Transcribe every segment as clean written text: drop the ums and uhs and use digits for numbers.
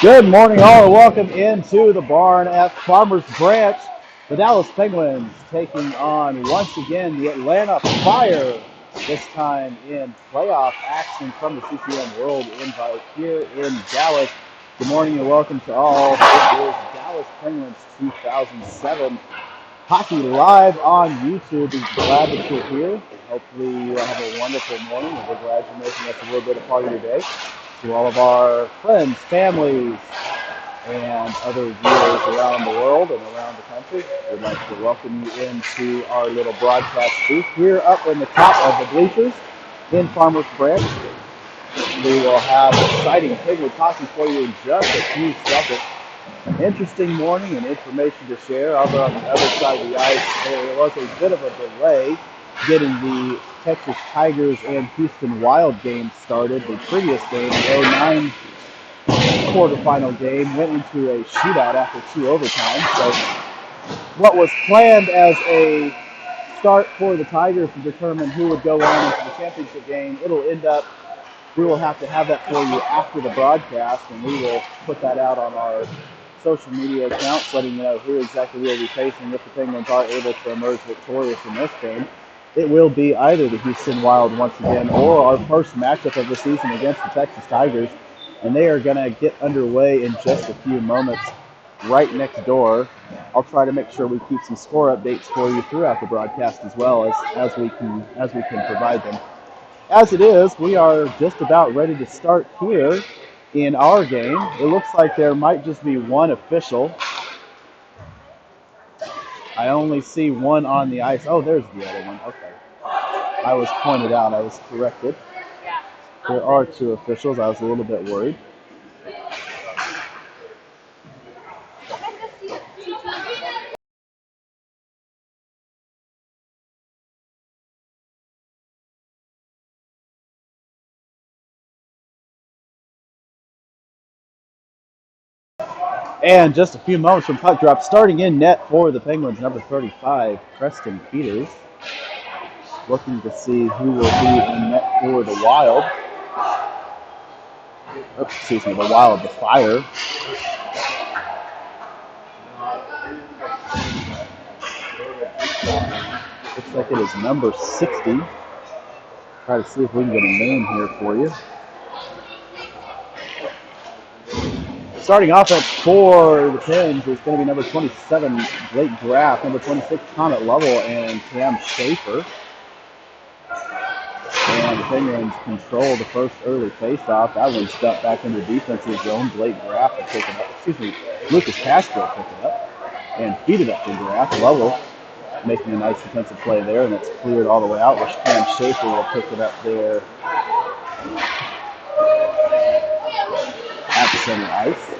Good morning, all, and welcome into the barn at Farmers Branch. The Dallas Penguins taking on, once again, the Atlanta Fire, this time in playoff action from the CCM World Invite here in Dallas. Good morning and welcome to all. This is Dallas Penguins 2007 Hockey live on YouTube. We're glad that you're here. Hopefully you have a wonderful morning, and we're glad you're making us a little bit a part of your day. To all of our friends, families, and other viewers around the world and around the country, we'd like to welcome you into our little broadcast booth here up in the top of the bleachers in Farmers Branch. We will have exciting Penguins hockey for you in just a few seconds. An interesting morning and information to share. Over on the other side of the ice, there was a bit of a delay getting the Texas Tigers and Houston Wild game started. The previous game, the 09 quarterfinal game, went into a shootout after 2 overtimes. So what was planned as a start for the Tigers to determine who would go on into the championship game, we will have to have that for you after the broadcast, and we will put that out on our social media accounts, letting you know who exactly we'll be facing if the Penguins are able to emerge victorious in this game. It will be either the Houston Wild once again or our first matchup of the season against the Texas Tigers, and they are going to get underway in just a few moments right next door. I'll try to make sure we keep some score updates for you throughout the broadcast as well as we can provide them. As it is, we are just about ready to start here in our game. It looks like there might just be one official. I only see one on the ice. Oh, there's the other one. Okay. I was pointed out. I was corrected. There are two officials. I was a little bit worried. And just a few moments from puck drop, starting in net for the Penguins, number 35, Preston Peters. Looking to see who will be in net for the Wild. Oops, excuse me, the Wild, the Fire. Looks like it is number 60. Try to see if we can get a name here for you. Starting offense for the Pens is going to be number 27, Blake Graff, number 26, Comet Lovell, and Cam Schaefer. And the Penguins control the first early faceoff. That one stepped back into defensive zone. Blake Graff will pick it up. Excuse me, Lucas Castro picked it up and feed it up to Graff. Lovell making a nice defensive play there, and it's cleared all the way out, which Cam Schaefer will pick it up there at the center ice.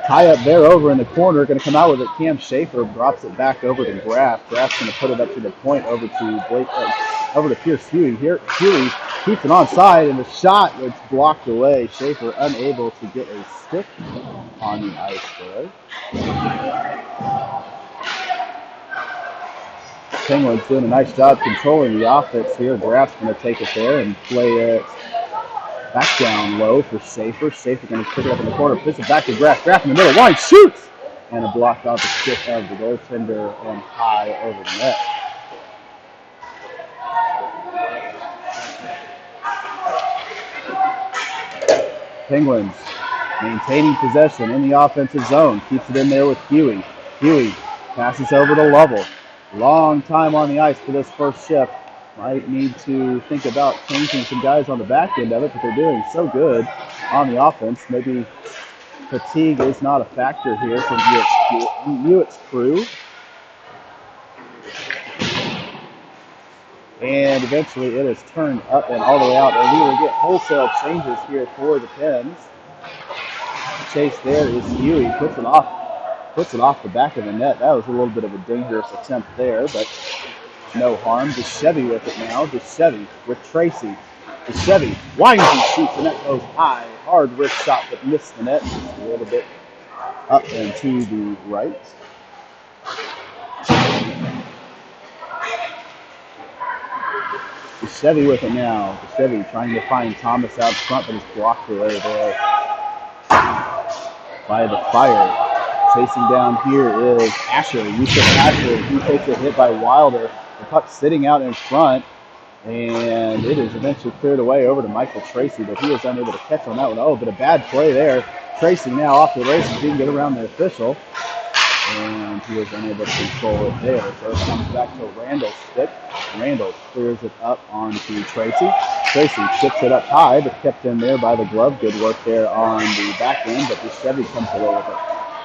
Tie up there over in the corner, going to come out with it. Cam Schaefer drops it back over to Graff. Graff's going to put it up to the point over to Pierce Huey. Here, Huey keeps it onside, and the shot was blocked away. Schaefer unable to get a stick on the ice there. Penguins doing a nice job controlling the offense here. Graff's going to take it there and play it back down low for Schaefer. Schaefer going to pick it up in the corner, puts it back to Graff. Graff in the middle, line, shoots! And a blocked off the stick of the goaltender and high over the net. Penguins maintaining possession in the offensive zone. Keeps it in there with Huey. Huey passes over to Lovell. Long time on the ice for this first shift. Might need to think about changing some guys on the back end of it, but they're doing so good on the offense. Maybe fatigue is not a factor here from Hewitt's crew. And eventually it is turned up and all the way out, and we will get wholesale changes here for the Pens. Chase there is Huey, puts it off the back of the net. That was a little bit of a dangerous attempt there, but no harm. DeChevy with it now. DeChevy with Tracy. DeChevy winds and shoots, and that goes high. Hard wrist shot, but missed the net. Just a little bit up and to the right. Chevy with it now. Chevy trying to find Thomas out front, but he's blocked away there by the Fire. Chasing down here is Asher. Yusuf Asher. He takes a hit by Wilder. The puck sitting out in front, and it is eventually cleared away over to Michael Tracy, but he was unable to catch on that one. Oh, but a bad play there. Tracy now off the races. He didn't get around the official, and he was unable to control it there. So it comes back to Randall's stick. Randall clears it up onto Tracy. Tracy chips it up high, but kept in there by the glove. Good work there on the back end, but the Chevy comes away with it.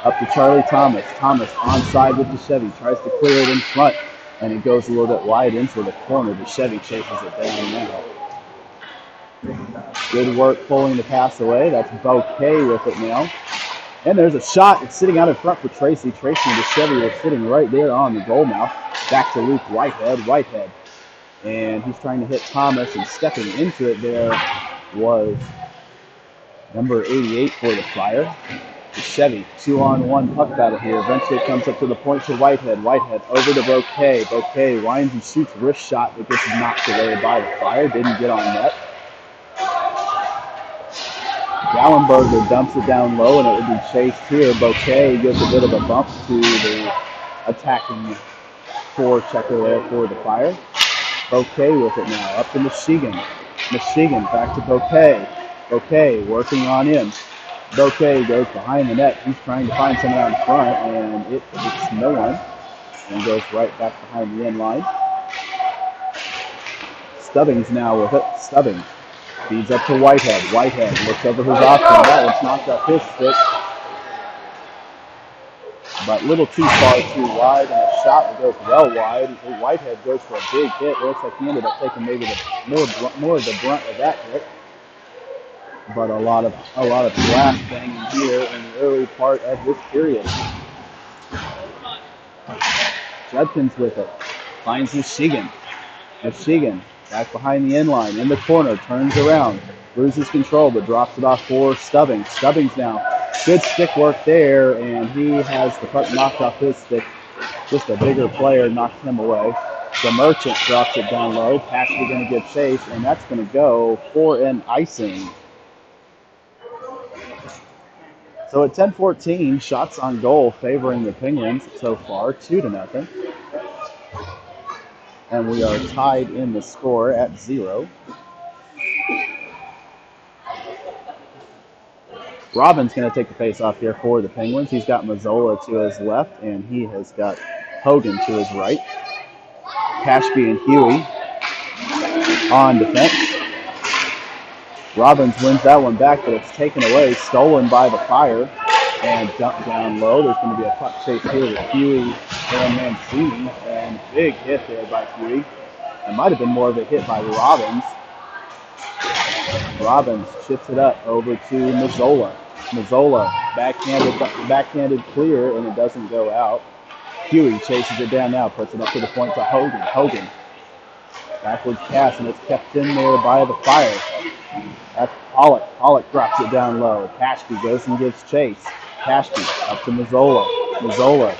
Up to Charlie Thomas. Thomas onside with the Chevy. Tries to clear it in front, and it goes a little bit wide into the corner. The Chevy chases it down now. Good work pulling the pass away. That's Bouquet with it now. And there's a shot. It's sitting out in front for Tracy. Tracy and the Chevy were sitting right there on the goal mouth. Back to Luke Whitehead. Whitehead. And he's trying to hit Thomas, and stepping into it there was number 88 for the Fire. The Chevy, 2-on-1 puck battle here. Eventually it comes up to the point to Whitehead. Whitehead over to Bouquet. Bouquet winds and shoots wrist shot that gets knocked away by the Fire. Didn't get on net. Gallenberger dumps it down low, and it would be chased here. Bouquet gives a bit of a bump to the attacking forechecker there for the Fire. Bouquet with it now, up to Michigan. Michigan back to Bouquet. Bouquet working on in. Bouquet goes behind the net. He's trying to find someone out in front, and it hits no one, and goes right back behind the end line. Stubbings now with it. Stubbings feeds up to Whitehead. Whitehead looks over his option. That one's knocked off his stick, but a little too far, too wide, and a shot that goes well wide. Whitehead goes for a big hit. It looks like he ended up taking maybe more of the brunt of that hit. But a lot of glass banging here in the early part of this period. Judkins with it. Finds Michigan. Michigan back behind the end line in the corner. Turns around. Loses control, but drops it off for Stubbings. Stubbings now. Good stick work there, and he has the puck knocked off his stick. Just a bigger player knocked him away. The Merchant drops it down low. Patrick going to get chased, and that's going to go for an icing. So at 10:14, shots on goal favoring the Penguins so far, 2-0. And we are tied in the score at 0. Robin's going to take the face-off here for the Penguins. He's got Mazzola to his left, and he has got Hogan to his right. Cashby and Huey on defense. Robbins wins that one back, but it's taken away, stolen by the Fire, and dumped down low. There's going to be a puck chase here with Huey and Mancini, and big hit there by Huey. It might have been more of a hit by Robbins. Robbins chips it up over to Mazzola. Mazzola backhanded clear, and it doesn't go out. Huey chases it down now, puts it up to the point to Hogan. Hogan backwards pass, and it's kept in there by the Fire. That's Pollock. Pollock drops it down low. Cashby goes and gives chase. Cashby up to Mazzola. Mazzola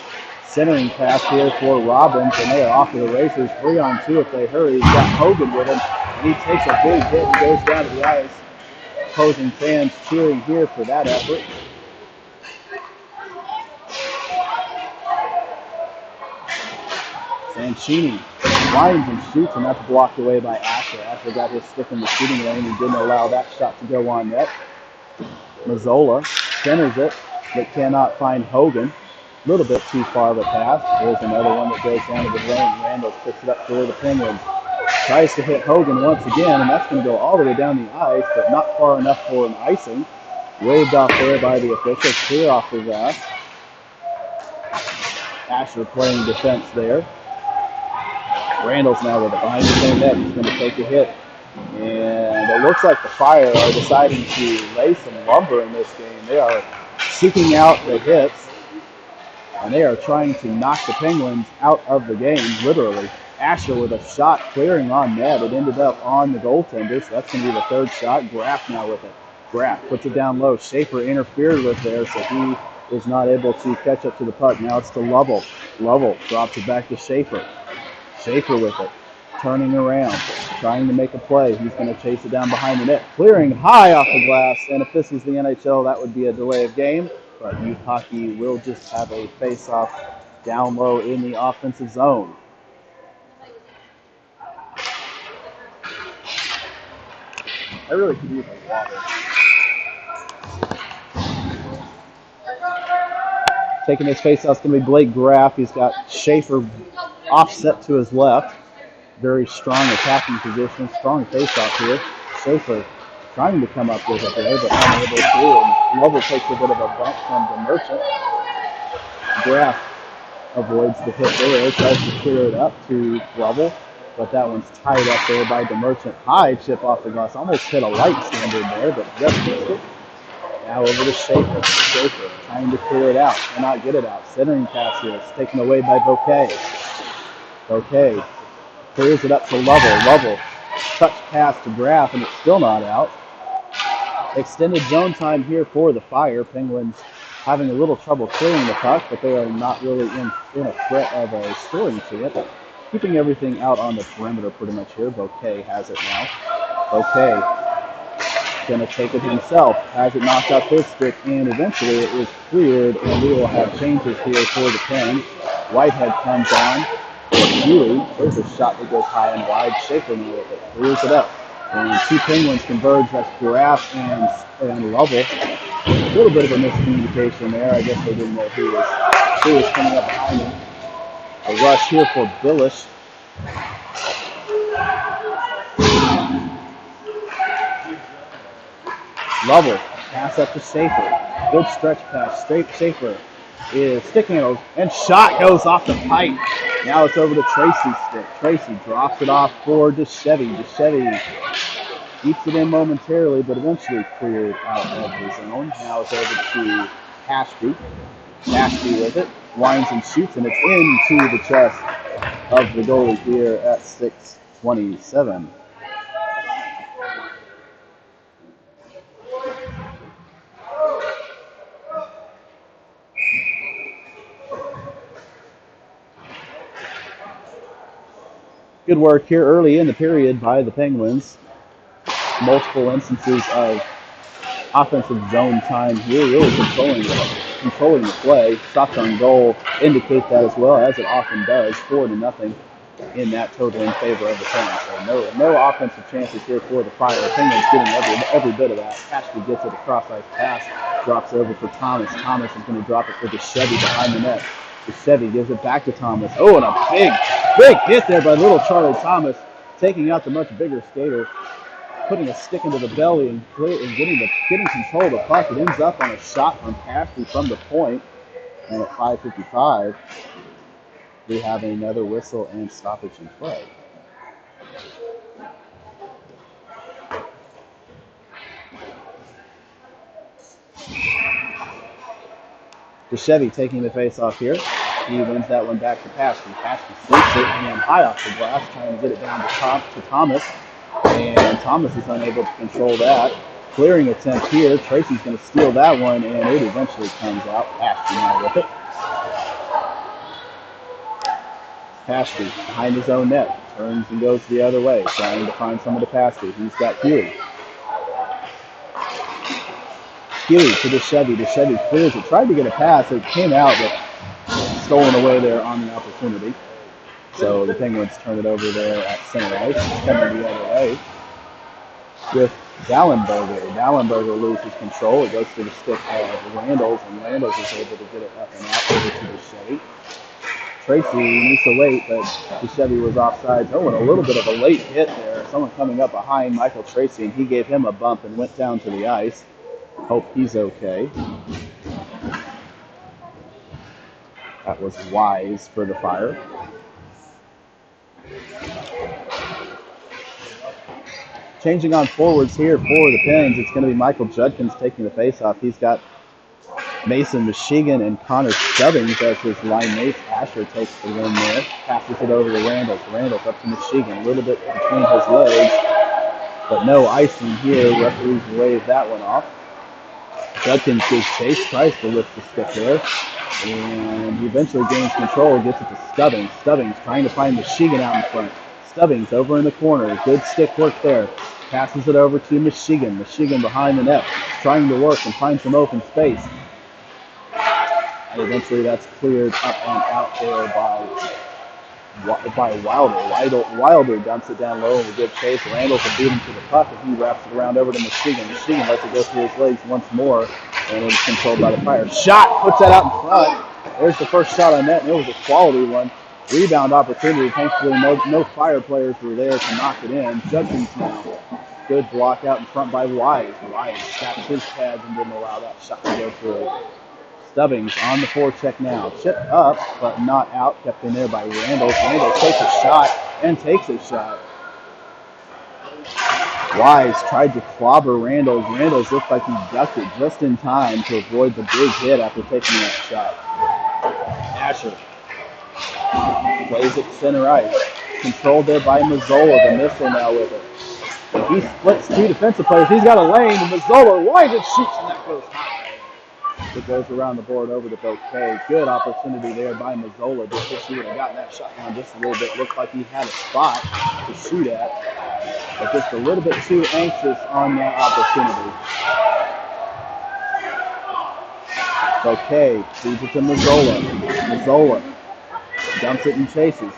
centering pass here for Robbins, and they are off to the races. 3-on-2 if they hurry. He's got Hogan with him, and he takes a big hit and goes down to the ice. Opposing fans cheering here for that effort. Mancini winds and shoots, and that's blocked away by Asher. Asher got his stick in the shooting lane and didn't allow that shot to go on net. Mazzola centers it, but cannot find Hogan. A little bit too far of a pass. There's another one that goes down to the lane. Randall picks it up for the Penguins. Tries to hit Hogan once again, and that's going to go all the way down the ice, but not far enough for an icing. Waved off there by the officials. Clear off his ass. Asher playing defense there. Randall's now with it behind the same net. He's going to take a hit. And it looks like the Fire are deciding to lay some lumber in this game. They are seeking out the hits, and they are trying to knock the Penguins out of the game, literally. Asher with a shot clearing on net. It ended up on the goaltender, so that's going to be the third shot. Graff now with it. Graff puts it down low. Schaefer interfered with there, so he is not able to catch up to the puck. Now it's to Lovell. Lovell drops it back to Schaefer. Schaefer with it. turning around, trying to make a play. He's going to chase it down behind the net, clearing high off the glass. And if this was the NHL, that would be a delay of game. But youth hockey will just have a face-off down low in the offensive zone. I really could use a water. Taking his face-off is going to be Blake Graff. He's got Schaefer offset to his left. Very strong attacking position, strong face-off here. Schaefer trying to come up with it there, but unable to. And Lovell takes a bit of a bump from the Merchant. Graff avoids the hit there, tries to clear it up to Lovell, but that one's tied up there by the Merchant. High chip off the glass, almost hit a light standard there, but just missed it. Now over to Schaefer. Schaefer trying to clear it out, cannot get it out. Centering pass here, it's taken away by Bouquet. Bouquet clears it up to Lovell. Lovell touch pass to Graff, and it's still not out. Extended zone time here for the Fire. Penguins having a little trouble clearing the puck, but they are not really in a threat of a scoring chance. Keeping everything out on the perimeter pretty much here. Bouquet has it now. Bouquet going to take it himself. Has it knocked off his stick, and eventually it is cleared, and we will have changes here for the Pens. Whitehead comes on. Huey, there's a shot that goes high and wide. Schaefer with it, clears it up. And two Penguins converge. That's Graff and Lovell. A little bit of a miscommunication there. I guess they didn't know who was coming up behind him. A rush here for Billish. Lovell, pass up to Schaefer. Good stretch pass. Schaefer is sticking it, and shot goes off the pipe. Now it's over to Tracy's stick. Tracy drops it off for DeChevy. DeChevy keeps it in momentarily, but eventually cleared out of the zone. Now it's over to Ashby. Ashby with it, winds and shoots, and it's into the chest of the goalie here at 6:27. Good work here early in the period by the Penguins. Multiple instances of offensive zone time here, really controlling the play. Shots on goal indicate that as well, as it often does, 4-0 in that total in favor of the Penguins. So no offensive chances here for the Fire. The Penguins getting every bit of that. Ashby gets it across ice pass, drops over for Thomas. Thomas is going to drop it for DeChevy behind the net. DeChevy gives it back to Thomas. Oh, and a big hit there by little Charlie Thomas, taking out the much bigger skater, putting a stick into the belly and getting control of the puck. It ends up on a shot from Ashby from the point, and at 5:55, we have another whistle and stoppage in play. DeChevy taking the face off here. He wins that one back to Paschke. Paschke slips it and high off the glass, trying to get it down to Thomas. And Thomas is unable to control that. Clearing attempt here. Tracy's going to steal that one, and it eventually comes out. Paschke now with it. Paschke behind his own net. Turns and goes the other way, trying to find someone to Paschke. He's got Huey. Huey to DeChevy. DeChevy clears it. Tried to get a pass. It came out, but stolen away there on the opportunity. So the Penguins turn it over there at center ice. It's coming the other way with Dallenberger. Dallenberger loses control. It goes to the stick of Randalls, and Randalls is able to get it up and out over to DeChevy. Tracy needs to wait, but DeChevy was offside. Oh, and a little bit of a late hit there. Someone coming up behind Michael Tracy, and he gave him a bump and went down to the ice. Hope he's okay. That was wise for the Fire. Changing on forwards here for the Pens, it's going to be Michael Judkins taking the faceoff. He's got Mason Michigan and Connor Stubbings as his line mates. Asher takes the win there, passes it over to Randalls. Randalls up to Michigan, a little bit between his legs, but no icing here. Referees wave that one off. Judkins gives chase, tries to lift the stick there, and he eventually gains control, gets it to Stubbings. Stubbings trying to find Michigan out in front. Stubbings over in the corner. Good stick work there. Passes it over to Michigan. Michigan behind the net, trying to work and find some open space. And eventually that's cleared up and out there by Wilder. Wilder dumps it down low with a good chase. Randall can beat him to the puck, and he wraps it around over to Michigan. Michigan lets it go through his legs once more, and it's controlled by the Fire. Shot! Puts that out in front. There's the first shot on net, and it was a quality one. Rebound opportunity. Thankfully, no Fire players were there to knock it in. Judson's now. Good block out in front by Wise. Wise stacked his pads and didn't allow that shot to go through. Stubbings on the forecheck now. Chip up, but not out. Kept in there by Randall. Randall takes a shot and takes a shot. Wise tried to clobber Randall's. Randall's looked like he ducked it just in time to avoid the big hit after taking that shot. Asher plays it center ice. Controlled there by Mazzola. The missile now with it. And he splits two defensive players. He's got a lane. And Mazzola, Wise it shoots, and that goes high. It goes around the board over to Bouquet. Good opportunity there by Mazzola. Just wish he would have gotten that shot down just a little bit. Looked like he had a spot to shoot at, but just a little bit too anxious on that opportunity. Bouquet feeds it to Mazzola. Mazzola dumps it and chases.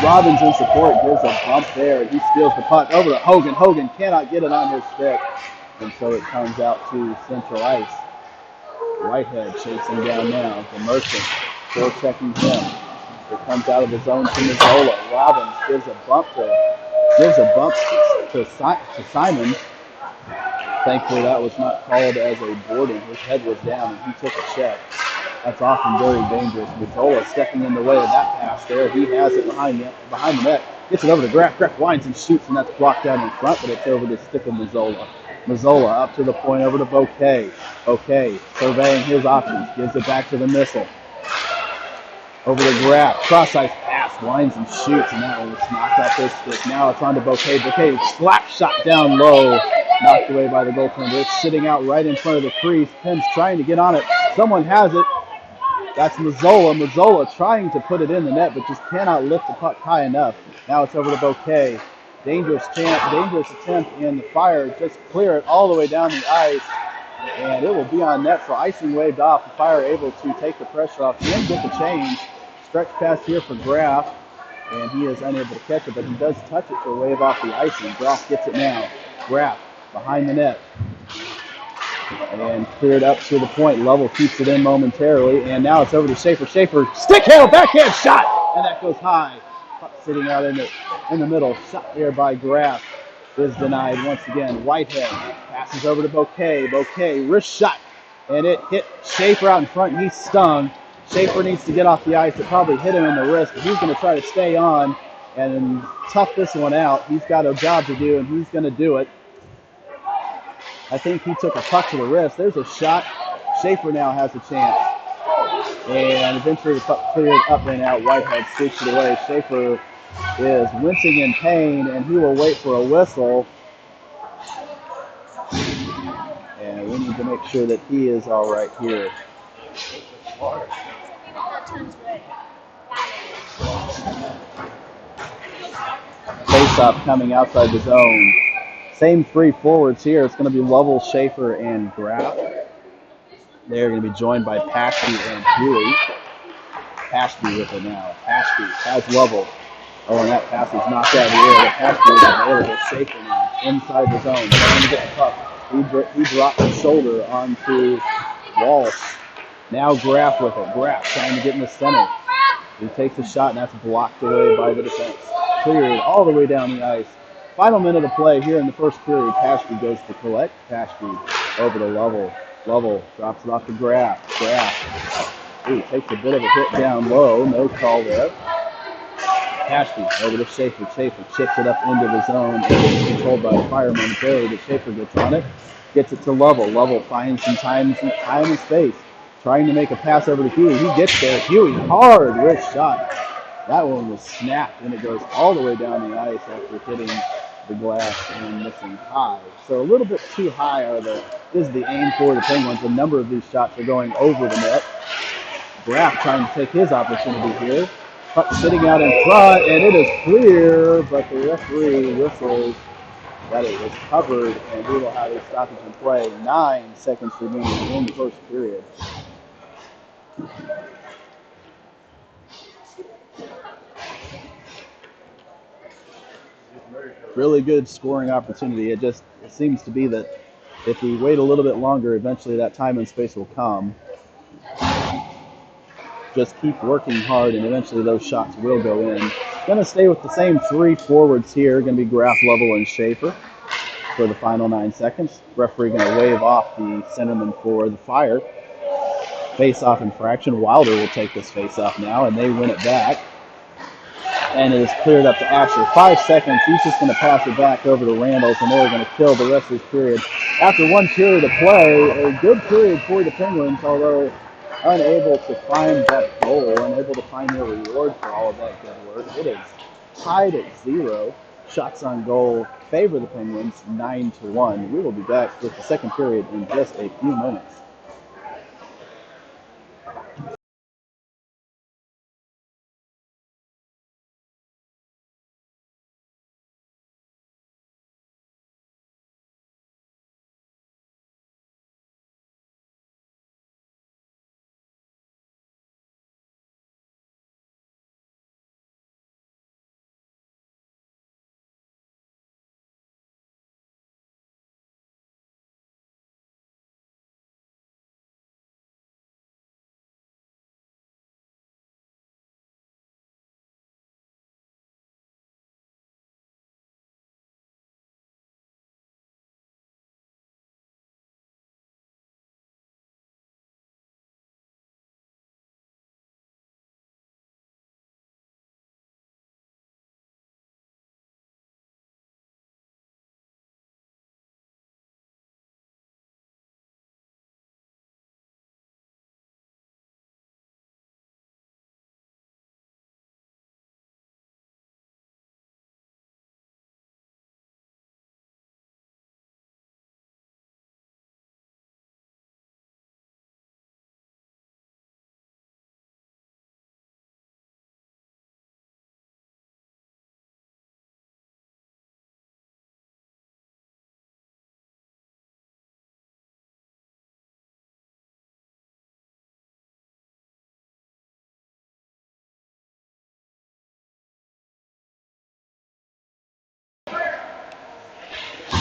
Robbins in support, gives a bump there. He steals the puck over to Hogan. Hogan cannot get it on his stick, and so it comes out to central ice. Whitehead chasing down now. The Merchant, 4 seconds in. It comes out of the zone to Mazzola. Robbins gives a bump to Simon. Thankfully, that was not called as a boarding. His head was down, and he took a check. That's often very dangerous. Mazzola stepping in the way of that pass there. He has it behind the net. Gets it over to Graff. Graff winds and shoots, and that's blocked out in front, but it's over the stick of Mazzola. Mazzola up to the point over to Bouquet. Bouquet surveying his options. Gives it back to the missile. Over to Graff. Cross-ice pass. Winds and shoots, and that one was knocked off his stick. Now it's on to Bouquet. Bouquet slap shot down low. Knocked away by the goaltender. It's sitting out right in front of the crease. Pim's trying to get on it. Someone has it. That's Mazzola. Mazzola trying to put it in the net, but just cannot lift the puck high enough. Now it's over to Bouquet. Dangerous attempt, and the Fire just clear it all the way down the ice, and it will be on net for icing waved off. The Fire able to take the pressure off and get the change. Stretch pass here for Graff, and he is unable to catch it, but he does touch it to wave off the icing. Graff gets it now. Graff behind the net. And cleared up to the point. Lovell keeps it in momentarily, and now it's over to Schaefer. Schaefer, stick handle, backhand shot, and that goes high. Puck sitting out in the middle. Shot there by Graff is denied once again. Whitehead passes over to Bouquet. Bouquet, wrist shot, and it hit Schaefer out in front, and he's stung. Schaefer needs to get off the ice. It probably hit him in the wrist, but he's going to try to stay on and tough this one out. He's got a job to do, and he's going to do it. I think he took a puck to the wrist. There's a shot. Schaefer now has a chance. And eventually the puck cleared up and out. Whitehead sweeps it away. Schaefer is wincing in pain, and he will wait for a whistle. And we need to make sure that he is all right here. Face-off coming outside the zone. Same 3 forwards here. It's going to be Lovell, Schaefer, and Graff. They're going to be joined by Paschke and Huey. Paschke with it now. Paschke has Lovell. Oh, and that pass is knocked out of the air. Paschke is available. Schaefer now inside the zone. Trying to get the puck. He dropped his shoulder onto Walsh. Now Graff with it. Graff trying to get in the center. He takes a shot, and that's blocked away by the defense. Cleared all the way down the ice. Final minute of play here in the first period. Paschke goes to collect. Paschke over to Lovell. Lovell drops it off to Graff. Graff takes a bit of a hit down low. No call there. Paschke over to Schaefer. Schaefer chips it up into the zone. And it's controlled by the Fire momentarily, but Schaefer gets on it. Gets it to Lovell. Lovell finds some time and space. Trying to make a pass over to Huey. He gets there. Huey, hard wrist shot. That one was snapped, and it goes all the way down the ice after hitting the glass and missing high. So a little bit too high is the aim for the Penguins. A number of these shots are going over the net. Graff trying to take his opportunity here. Puck sitting out in front, and it is clear, but the referee whistles that it was covered, and we will have a stoppage in play. 9 seconds remaining in the first period. Really good scoring opportunity. It seems to be that if we wait a little bit longer, eventually that time and space will come. Just keep working hard, and eventually those shots will go in. Going to stay with the same three forwards here. Going to be Graf, Lovell, and Schaefer for the final 9 seconds. Referee going to wave off the centerman for the Fire. Face-off infraction. Wilder will take this face-off now, and they win it back. And it is cleared up to Asher. 5 seconds. He's just going to pass it back over to Randalls, and they're going to kill the rest of this period. After one period of play, a good period for the Penguins, although unable to find that goal, unable to find their reward for all of that good work. It is tied at 0. Shots on goal favor the Penguins 9-1. We will be back with the second period in just a few minutes.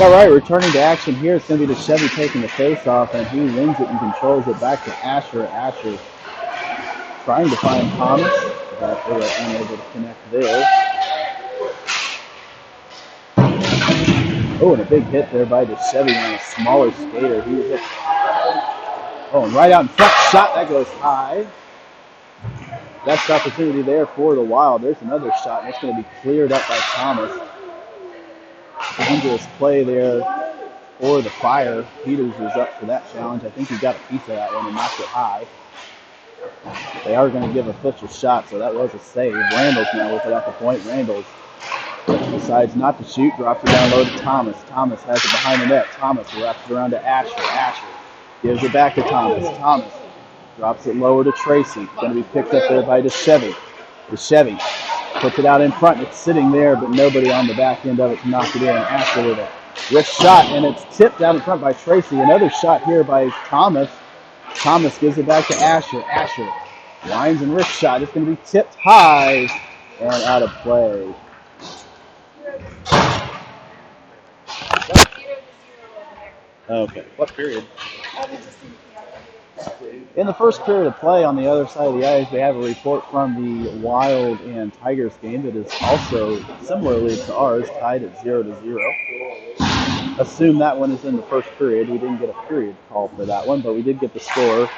All right, returning to action here. It's going to be the Chevy taking the face-off, and he wins it and controls it back to Asher. Asher trying to find Thomas, but they were unable to connect there. Oh, and a big hit there by the Chevy on a smaller skater. He was hit. Oh, and right out in front, shot that goes high. Best opportunity there for the Wild. There's another shot, and it's going to be cleared up by Thomas. Dangerous play there for the Fire. Peters was up for that challenge. I think he got a piece of that one and knocked it high. They are going to give a official shot, so that was a save. Randalls now with it at the point. Randalls decides not to shoot, drops it down low to Thomas. Thomas has it behind the net. Thomas wraps it around to Asher. Asher gives it back to Thomas. Thomas drops it lower to Tracy. It's going to be picked up there by DeChevy. DeChevy puts it out in front. It's sitting there, but nobody on the back end of it to knock it in. Asher with a wrist shot, and it's tipped down in front by Tracy. Another shot here by Thomas. Thomas gives it back to Asher. Asher lines and wrist shot. It's going to be tipped high and out of play. Okay. What period? In the first period of play on the other side of the ice, they have a report from the Wild and Tigers game that is also similarly to ours, tied at 0-0. Assume that one is in the first period. We didn't get a period call for that one, but we did get the score.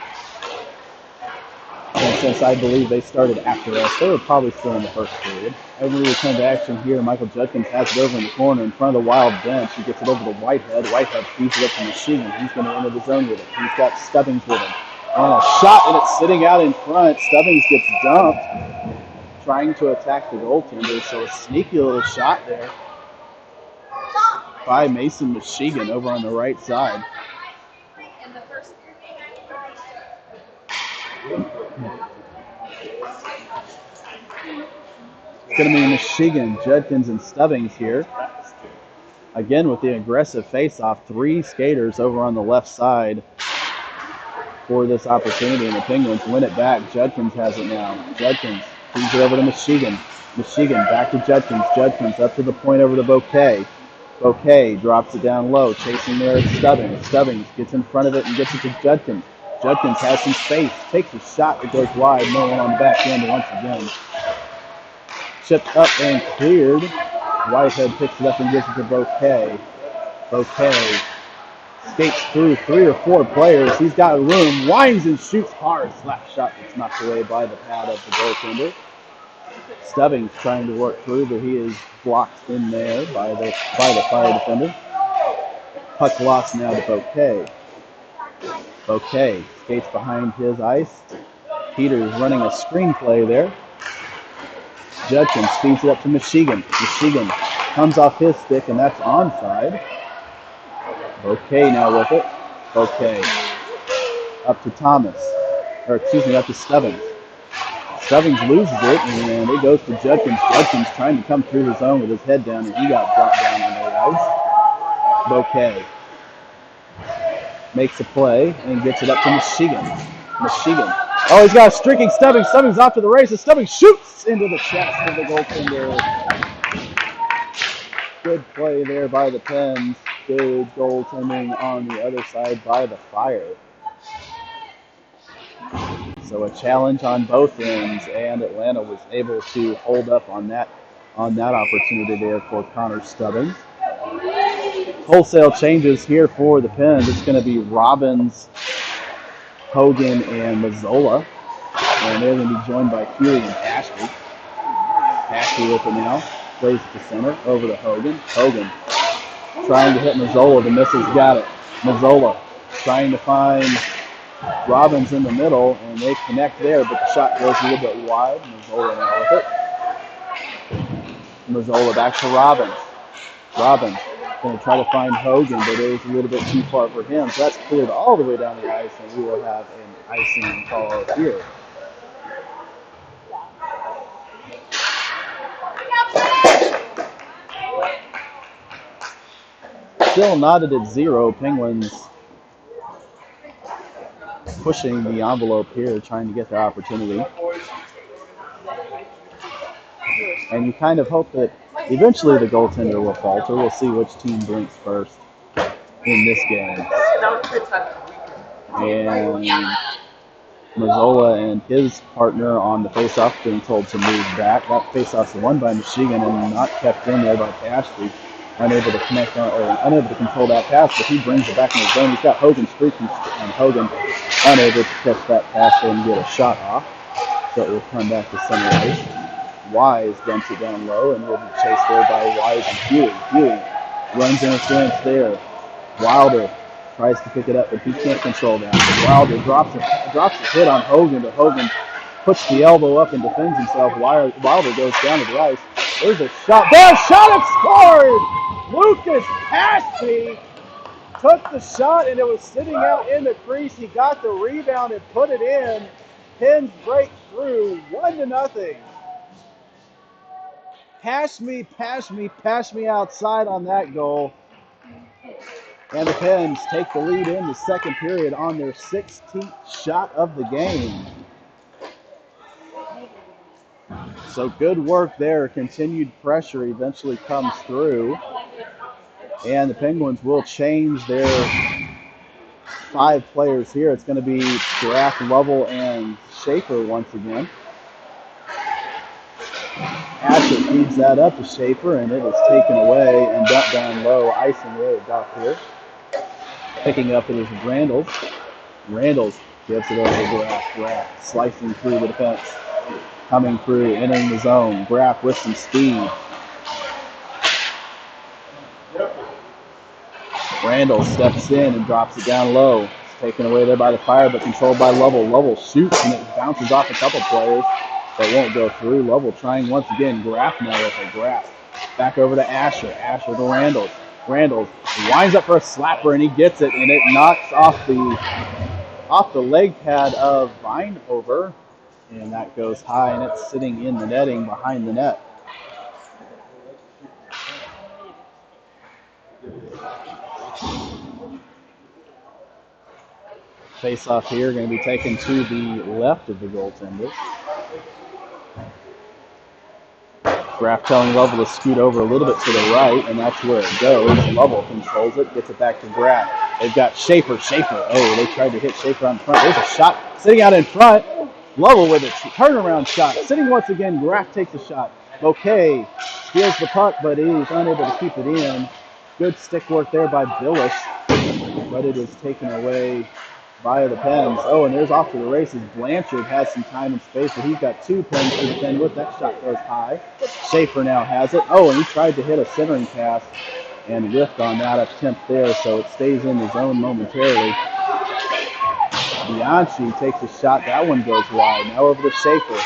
And since I believe they started after us, they were probably still in the first period. As we return to action here, Michael Judkins has it over in the corner in front of the Wild bench. He gets it over to Whitehead. Whitehead feeds it up to Michigan. He's going to enter the zone with it. He's got Stubbings with him. And a shot, and it's sitting out in front. Stubbings gets dumped, trying to attack the goaltender. So a sneaky little shot there by Mason Michigan over on the right side. It's going to be Michigan, Judkins, and Stubbings here. Again with the aggressive face-off. 3 skaters over on the left side for this opportunity, and the Penguins win it back. Judkins has it now. Judkins feeds it over to Michigan. Michigan back to Judkins. Judkins up to the point over to Bouquet. Bouquet drops it down low, chasing there at Stubbings. Stubbings gets in front of it and gets it to Judkins. Judkins has some space, takes a shot that goes wide. No one on the back end once again. Chipped up and cleared. Whitehead picks it up and gives it to Bouquet. Bouquet skates through 3 or 4 players. He's got room, winds and shoots hard. Slap shot that's knocked away by the pad of the goaltender. Stubbings trying to work through, but he is blocked in there by the Fire defender. Puck lost now to Bouquet. Bouquet skates behind his ice. Peters running a screenplay there. Judkins feeds it up to Michigan. Michigan comes off his stick, and that's onside. Bouquet now with it. Bouquet up to Thomas. Or excuse me, up to Stubbings. Stubbings loses it, and it goes to Judkins. Judkins trying to come through the zone with his head down, and he got dropped down on the ice. Bouquet makes a play and gets it up to Michigan. Michigan. Oh, he's got a streaking Stubbings. Stubbings off to the races. Stubbings shoots into the chest of the goaltender. Good play there by the Pens. Good goaltending on the other side by the Fire. So a challenge on both ends, and Atlanta was able to hold up on that opportunity there for Connor Stubbings. Wholesale changes here for the Pens. It's going to be Robbins, Hogan, and Mazzola. And they're going to be joined by Huey and Ashby. Ashby with it now. Plays at the center. Over to Hogan. Hogan trying to hit Mazzola. The misses got it. Mazzola trying to find Robbins in the middle, and they connect there, but the shot goes a little bit wide. Mazzola now with it. Mazzola back to Robbins. Robbins going to try to find Hogan, but it is a little bit too far for him. So that's cleared all the way down the ice, and we will have an icing call here. Still knotted at 0. Penguins pushing the envelope here, trying to get their opportunity. And you kind of hope that eventually the goaltender will falter. We'll see which team blinks first in this game. And Mazzola and his partner on the faceoff being told to move back. That faceoff's won by Michigan and not kept in there by Ashby. Unable to connect on, or unable to control that pass, but he brings it back in the zone. He's got Hogan streaking, and Hogan unable to catch that pass and get a shot off. So it will come back to center ice. Wise dumps it down low and will be chased there by Wise and Huey. Huey runs interference there. Wilder tries to pick it up, but he can't control that. Wilder drops a hit on Hogan, but Hogan puts the elbow up and defends himself. Wilder goes down to the ice. There's a shot. There's a shot! It's scored! Lucas Ashby took the shot, and it was sitting out in the crease. He got the rebound and put it in. Pens break through 1-0. Pass me outside on that goal. And the Pens take the lead in the second period on their 16th shot of the game. So good work there. Continued pressure eventually comes through. And the Penguins will change their 5 players here. It's going to be Graff, Lovell, and Schaefer once again. Asher feeds that up to Schaefer, and it is taken away and dumped down low. Icing way it got here. Picking up it is Randall. Randall gets it over to Graff. Graff slicing through the defense. Coming through, entering the zone. Graff with some speed. Randall steps in and drops it down low. It's taken away there by the Fire, but controlled by Lovell. Lovell shoots, and it bounces off a couple players, but won't go through. Lovell trying once again. Graff now with a Graff. Back over to Asher. Asher to Randall. Randall winds up for a slapper, and he gets it, and it knocks off the leg pad of Vinehover. And that goes high, and it's sitting in the netting behind the net. Face off here, going to be taken to the left of the goaltender. Graff telling Lovell to scoot over a little bit to the right, and that's where it goes. Lovell controls it, gets it back to Graff. They've got Schaefer. Oh, they tried to hit Schaefer on front. There's a shot sitting out in front. Lovell with a turnaround shot. Sitting once again, Graff takes a shot. Okay, steals the puck, but he's unable to keep it in. Good stick work there by Billish, but it is taken away by the Pens. Oh, and there's off to the races. Blanchard has some time and space, but he's got 2 Pens to defend with. That shot goes high. Schaefer now has it. Oh, and he tried to hit a centering pass and whiffed on that attempt there, so it stays in the zone momentarily. Bianchi takes a shot. That one goes wide. Now over to Schaefer.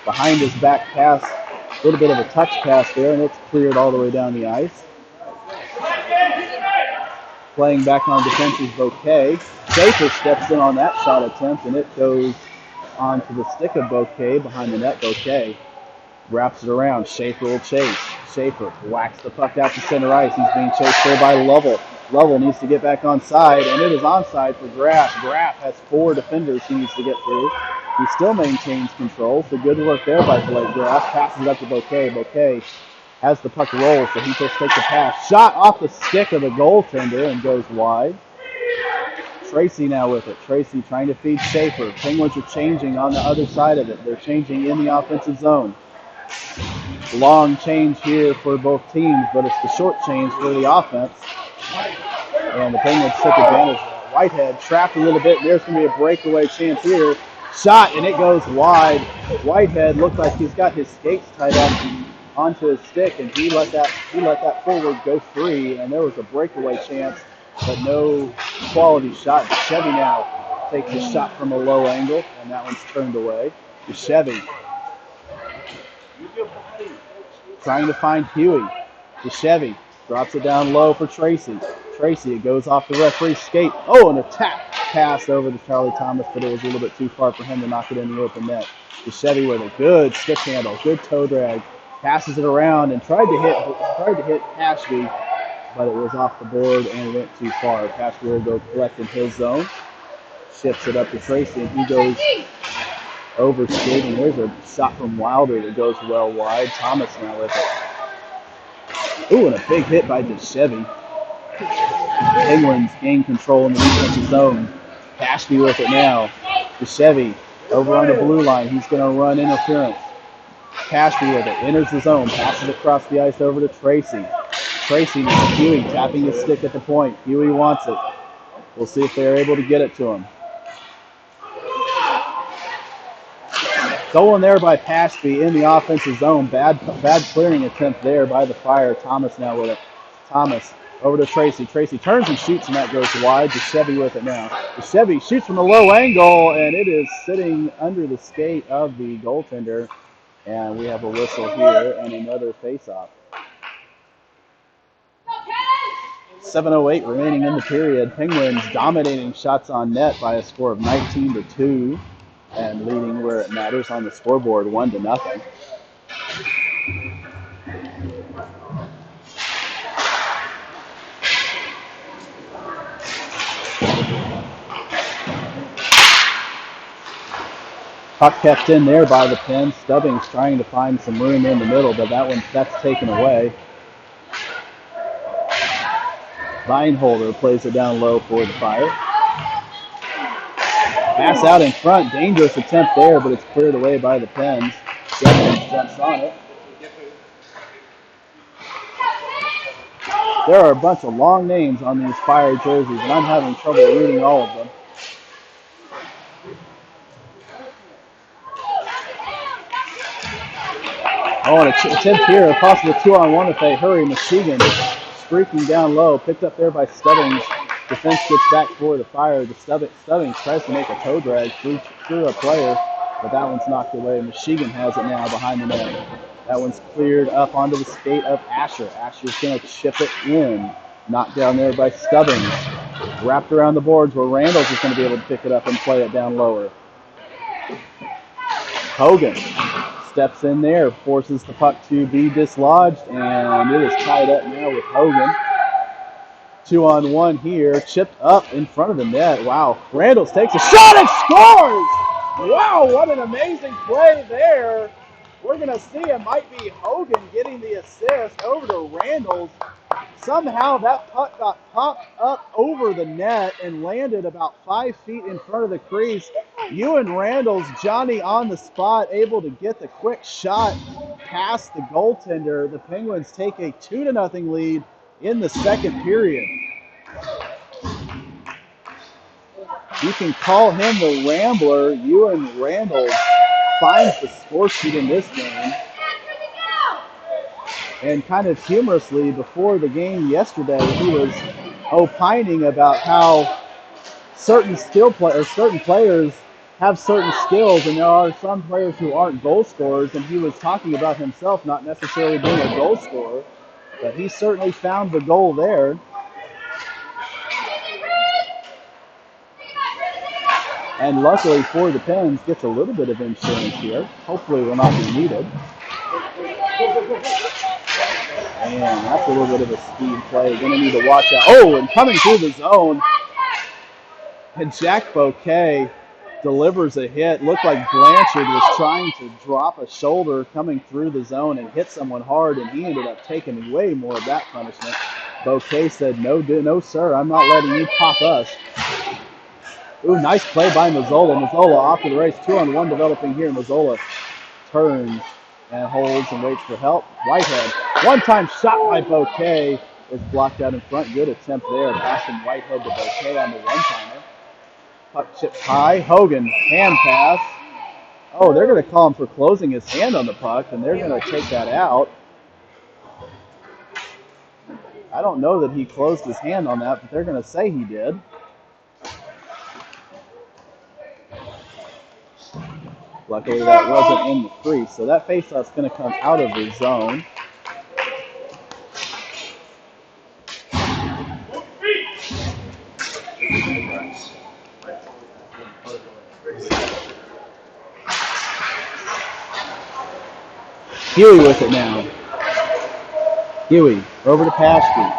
Behind his back pass. A little bit of a touch pass there, and it's cleared all the way down the ice. Playing back on defense is Bouquet. Schaefer steps in on that shot attempt, and it goes onto the stick of Bouquet behind the net. Bouquet wraps it around. Schaefer will chase. Schaefer whacks the puck out to center ice. He's being chased there by Lovell. Lovell needs to get back on side, and it is onside for Graff. Graff has 4 defenders he needs to get through. He still maintains control, so good work there by Blake Graff. Passes it up to Bouquet. Bouquet has the puck roll, so he just takes a pass. Shot off the stick of the goaltender and goes wide. Tracy now with it. Tracy trying to feed Schaefer. Penguins are changing on the other side of it. They're changing in the offensive zone. Long change here for both teams, but it's the short change for the offense. And the Penguins took advantage. Whitehead trapped a little bit. There's going to be a breakaway chance here. Shot, and it goes wide. Whitehead looked like he's got his skates tied up onto his stick, and he let that forward go free, and there was a breakaway chance, but no quality shot. Chevy now takes a shot from a low angle, and that one's turned away. Chevy trying to find Huey. Chevy drops it down low for Tracy. Tracy, it goes off the referee's skate. Oh, and a tap pass over to Charlie Thomas, but it was a little bit too far for him to knock it in the open net. Chevy with a good stick handle, good toe drag, passes it around and tried to hit Ashby, but it was off the board and went too far. Ashby will go collect in his zone, shifts it up to Tracy, and he goes over skating. There's a shot from Wilder that goes well wide. Thomas now with it. Ooh, and a big hit by Chevy. Penguins gain control in the defensive zone. Ashby with it now. Chevy over on the blue line. He's going to run interference. Ashby with it. Enters the zone. Passes across the ice over to Tracy. Tracy now. Huey tapping his stick at the point. Huey wants it. We'll see if they're able to get it to him. Stolen there by Pashby in the offensive zone. Bad clearing attempt there by the Fire. Thomas now with it. Thomas over to Tracy. Tracy turns and shoots, and that goes wide. Chevy with it now. Chevy shoots from a low angle, and it is sitting under the skate of the goaltender. And we have a whistle here and another face-off. 7:08 remaining in the period. Penguins dominating shots on net by a score of 19-2. And leading where it matters on the scoreboard, 1-0. Puck kept in there by the Pens. Stubbings trying to find some room in the middle, but that's taken away. Vineholder plays it down low for the Fire. Pass out in front, dangerous attempt there, but it's cleared away by the Pens. Stubbings jumps on it. There are a bunch of long names on these Fire jerseys, and I'm having trouble reading all of them. Oh, and an attempt here, a possible 2-on-1 if they hurry. Michigan streaking down low, picked up there by Stubbings. Defense gets back for the Fire. Stubbings tries to make a toe drag through a player, but that one's knocked away. Michigan has it now behind the net. That one's cleared up onto the skate of Asher. Asher's going to chip it in. Knocked down there by Stubbings. Wrapped around the boards where Randall's is going to be able to pick it up and play it down lower. Hogan steps in there, forces the puck to be dislodged, and it is tied up now with Hogan. 2-on-1 here, chipped up in front of the net. Wow, Randalls takes a shot and scores! Wow, what an amazing play there. We're going to see it might be Hogan getting the assist over to Randalls. Somehow that puck got popped up over the net and landed about 5 feet in front of the crease. Ewan Randalls, Johnny on the spot, able to get the quick shot past the goaltender. The Penguins take a 2-0 lead in the second period. You can call him the Rambler. Ewan Randalls finds the score sheet in this game. And kind of humorously, before the game yesterday, he was opining about how certain certain players have certain skills, and there are some players who aren't goal scorers. And he was talking about himself not necessarily being a goal scorer, but he certainly found the goal there. And luckily for the Pens, gets a little bit of insurance here. Hopefully, will not be needed. And that's a little bit of a speed play. Going to need to watch out. Oh, and coming through the zone. And Jack Bouquet delivers a hit. Looked like Blanchard was trying to drop a shoulder coming through the zone and hit someone hard, and he ended up taking way more of that punishment. Bouquet said, no, sir, I'm not letting you pop us. Ooh, nice play by Mazzola. Mazzola off to the race. 2-on-1 developing here. Mazzola turns and holds and waits for help. Whitehead. One-time shot by Bouquet is blocked out in front. Good attempt there. Passing Whitehead to Bouquet on the one-timer. Puck chips high. Hogan, hand pass. Oh, they're going to call him for closing his hand on the puck, and they're going to take that out. I don't know that he closed his hand on that, but they're going to say he did. Luckily, that wasn't in the crease, so that faceoff's going to come out of the zone. Huey with it now. Huey over to Paschke.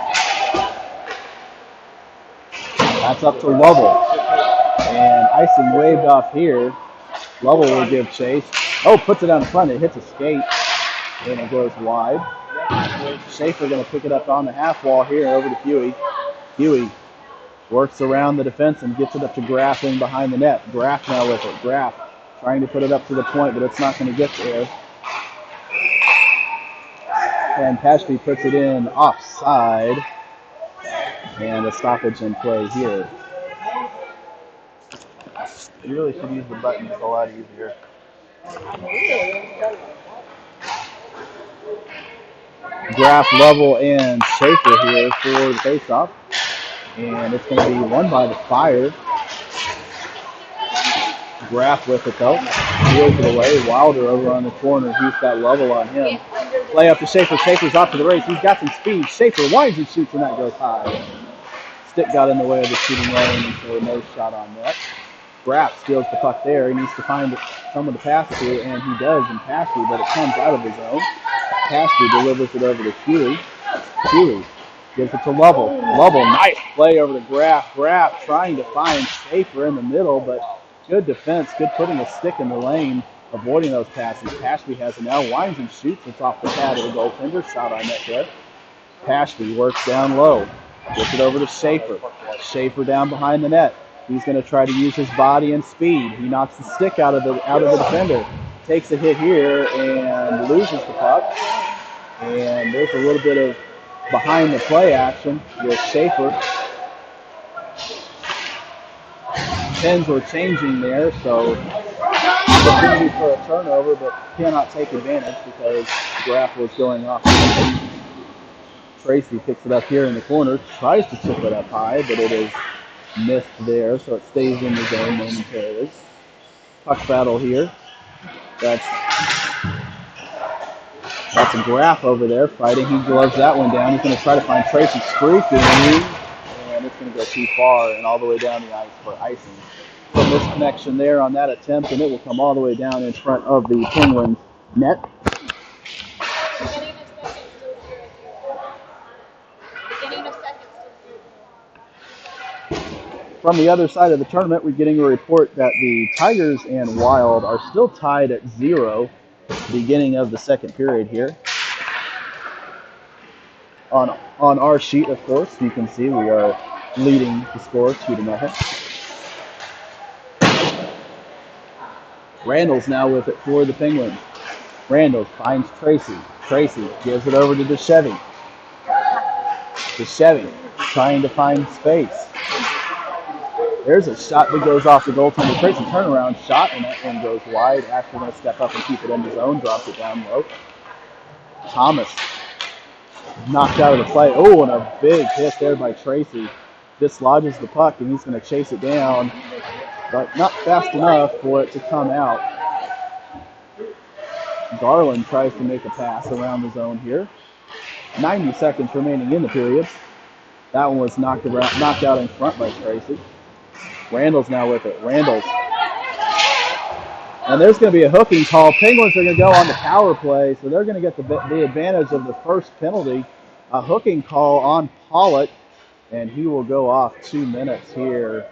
That's up to Lovell. And icing waved off here. Lovell will give chase. Oh, puts it out in front. It hits a skate. And it goes wide. Schaefer going to pick it up on the half wall here over to Huey. Huey works around the defense and gets it up to Graff in behind the net. Graff now with it. Graff trying to put it up to the point, but it's not going to get there. And Paschke puts it in offside. And a stoppage in play here. You really should use the button. It's a lot easier. Graff, Lovell, and Schaefer here for the faceoff. And it's going to be won by the Fire. Graff with it though. Steals it away. Wilder over on the corner. He's got Lovell on him. Play up to Schaefer. Schaefer's off to the race. He's got some speed. Schaefer winds and shoots, and that goes high. Stick got in the way of the shooting lane, and so no shot on net. Graff steals the puck there. He needs to find someone to pass to, and he does in Paschke, but it comes out of his zone. Paschke delivers it over to Huey. Huey gives it to Lovell. Lovell, nice play over to Graff. Graff trying to find Schaefer in the middle, but good defense, good putting a stick in the lane, avoiding those passes. Paschke has it now, winds and shoots. It's off the pad of the goaltender. Shot on net there. Paschke works down low. Gets it over to Schaefer. Schaefer down behind the net. He's going to try to use his body and speed. He knocks the stick out of the defender. Takes a hit here and loses the puck. And there's a little bit of behind the play action with Schaefer. Pens were changing there, so opportunity for a turnover, but cannot take advantage because Graff was going off. Tracy picks it up here in the corner, tries to chip it up high, but it is missed there, so it stays in the zone momentarily. Puck battle here. That's a Graff over there fighting. He gloves that one down. He's going to try to find Tracy streaking, and it's going to go too far and all the way down the ice for icing. some misconnection there on that attempt, and it will come all the way down in front of the Penguins net. From the other side of the tournament, we're getting a report that the Tigers and Wild are still tied at 0, beginning of the second period here. On our sheet, of course, you can see we are leading the score 2-0. Randall's now with it for the Penguins. Randall finds Tracy. Tracy gives it over to DeChevy. DeChevy trying to find space. There's a shot that goes off the goaltender. Tracy turnaround shot, and that one goes wide. Ashford going to step up and keep it in his zone, drops it down low. Thomas knocked out of the play. Oh, and a big hit there by Tracy. Dislodges the puck, and he's going to chase it down, but not fast enough for it to come out. Garland tries to make a pass around the zone here. 90 seconds remaining in the period. That one was knocked out in front by Tracy. Randall's now with it. Randall's. And there's going to be a hooking call. Penguins are going to go on the power play, so they're going to get the advantage of the first penalty. A hooking call on Pollock, and he will go off 2 minutes here.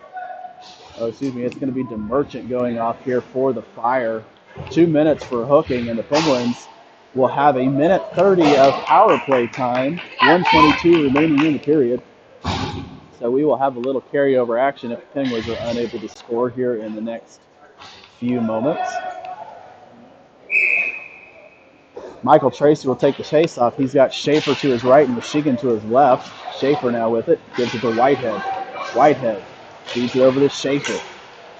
Oh, excuse me, it's going to be DeMerchant going off here for the Fire. 2 minutes for hooking, and the Penguins will have a minute 30 of power play time. 1:22 remaining in the period. So we will have a little carryover action if the Penguins are unable to score here in the next few moments. Michael Tracy will take the face-off. He's got Schaefer to his right and Michigan to his left. Schaefer now with it. Gives it to Whitehead. Whitehead feeds it over to Schaefer.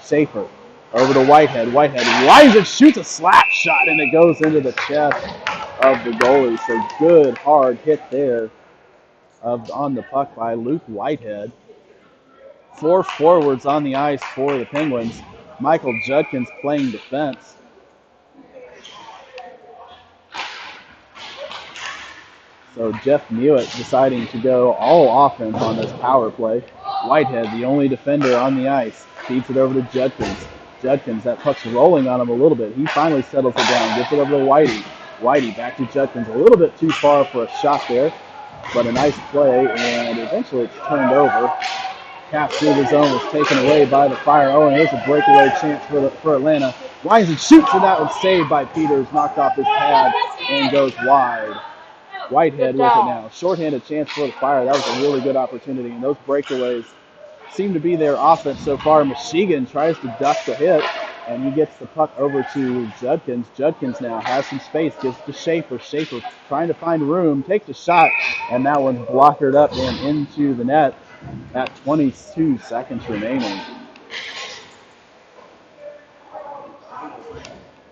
Schaefer over to Whitehead. Whitehead winds it, shoots a slap shot, and it goes into the chest of the goalie. So good, hard hit there on the puck by Luke Whitehead. 4 forwards on the ice for the Penguins. Michael Judkins playing defense. So Jeff Mewett deciding to go all offense on this power play. Whitehead, the only defender on the ice, feeds it over to Judkins. Judkins, that puck's rolling on him a little bit. He finally settles it down, gets it over to Whitey. Whitey back to Judkins, a little bit too far for a shot there, but a nice play, and eventually it's turned over. Half through the zone was taken away by the Fire. Oh, and here's a breakaway chance for Atlanta. Winds and shoots, and that was saved by Peters, knocked off his pad and goes wide. Whitehead with it now. Shorthanded chance for the Fire. That was a really good opportunity, and those breakaways seem to be their offense so far. Michigan tries to duck the hit, and he gets the puck over to Judkins. Judkins now has some space, gives to Schaefer. Schaefer trying to find room, takes a shot, and that one's blockered up and into the net at 22 seconds remaining.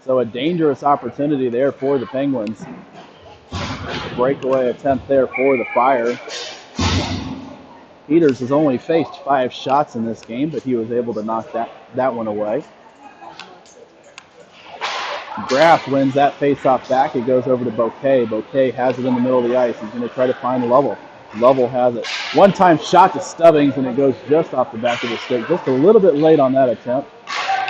So a dangerous opportunity there for the Penguins. Breakaway attempt there for the Fire. Peters has only faced 5 shots in this game, but he was able to knock that one away. Graff wins that face-off back. It goes over to Bouquet. Bouquet has it in the middle of the ice. He's going to try to find Lovell. Lovell has it. One-time shot to Stubbings, and it goes just off the back of the stick. Just a little bit late on that attempt.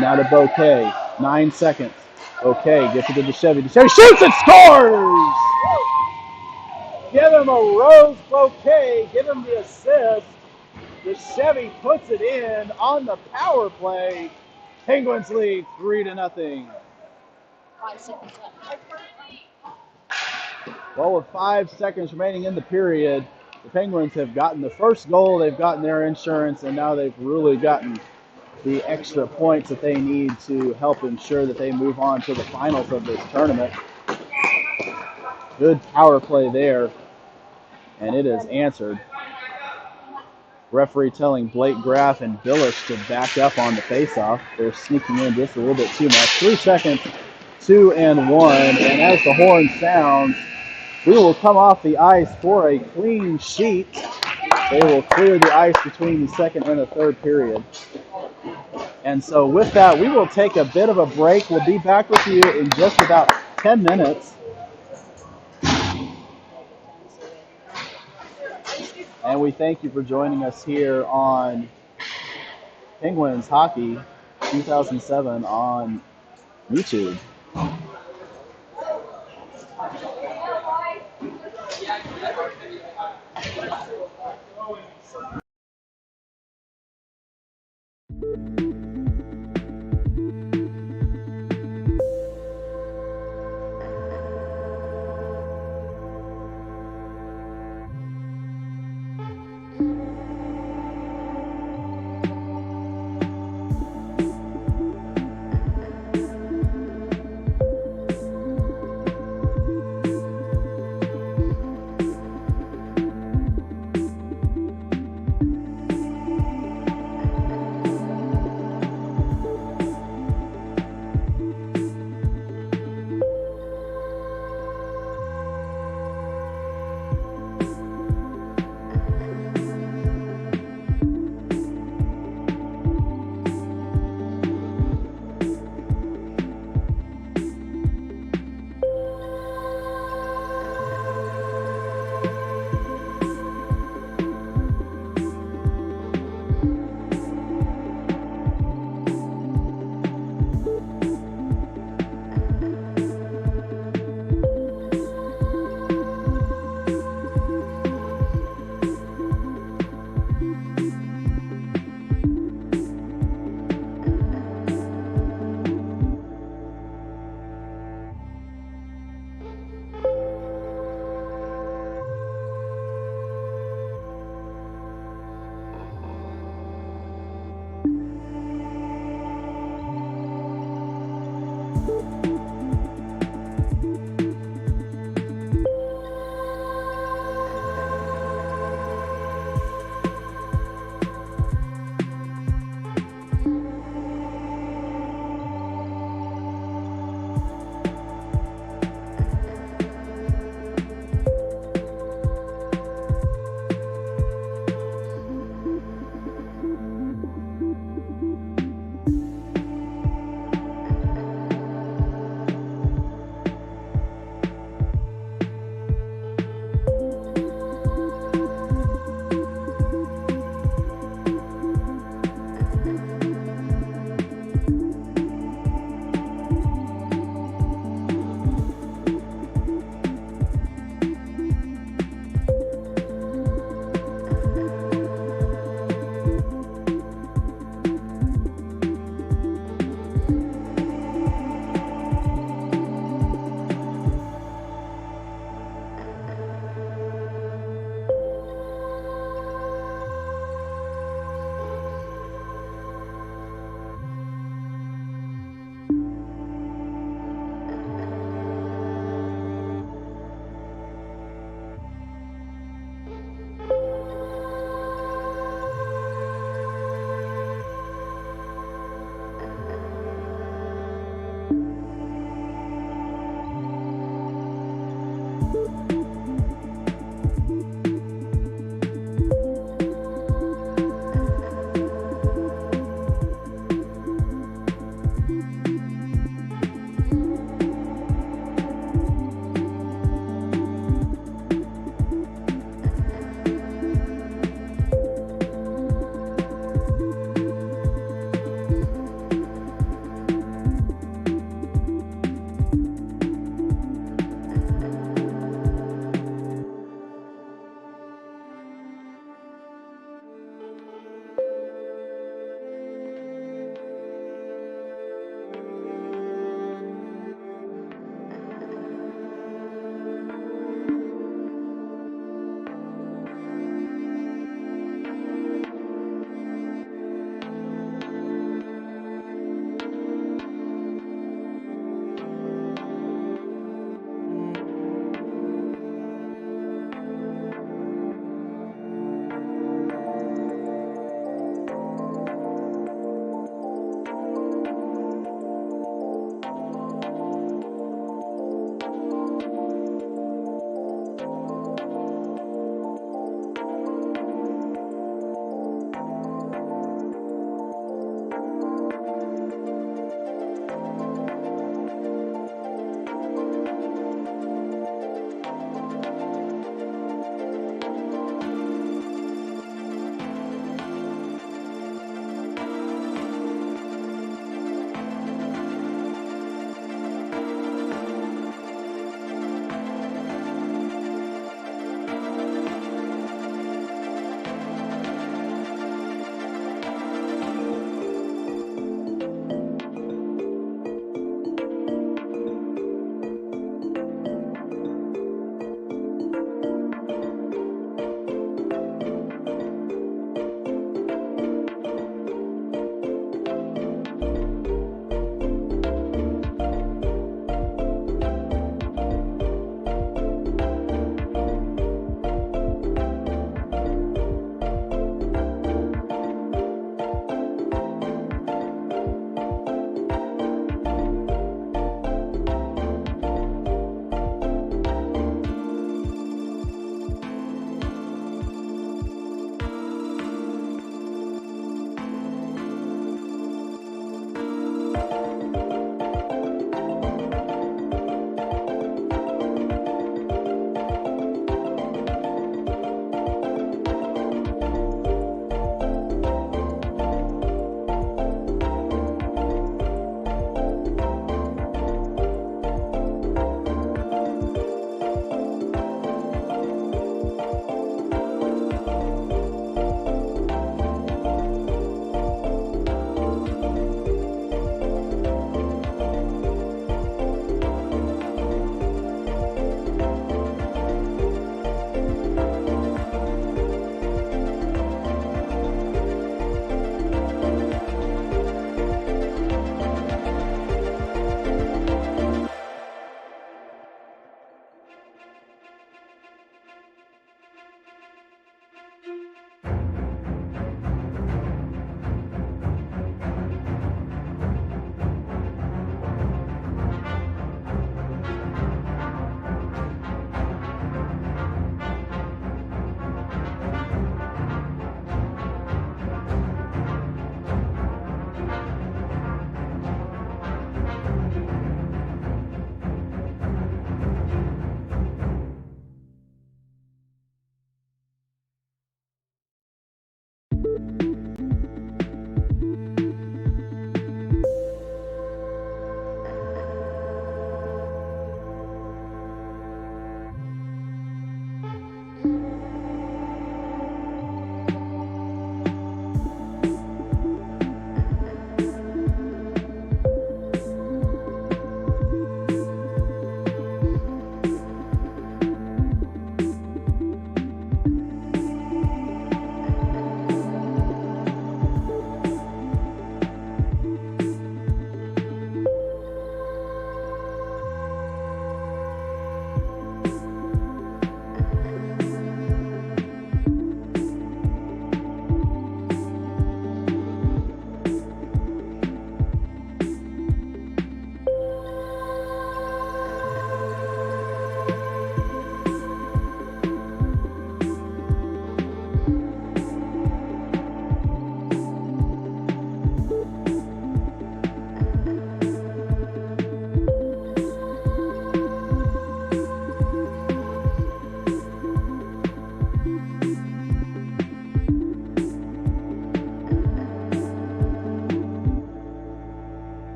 Now to Bouquet. 9 seconds. Bouquet gets it to DeChevy. DeChevy shoots and scores! Give him a Rose Bouquet. Give him the assist. DeChevy puts it in on the power play. Penguins lead 3-0. 5 seconds left. Well, with 5 seconds remaining in the period, the Penguins have gotten the first goal. They've gotten their insurance, and now they've really gotten the extra points that they need to help ensure that they move on to the finals of this tournament. Good power play there, and it is answered. Referee telling Blake Graff and Billish to back up on the faceoff. They're sneaking in just a little bit too much. 3 seconds, 2 and 1. And as the horn sounds, we will come off the ice for a clean sheet. They will clear the ice between the second and the third period. And so with that, we will take a bit of a break. We'll be back with you in just about 10 minutes. And we thank you for joining us here on Penguins Hockey 2007 on YouTube.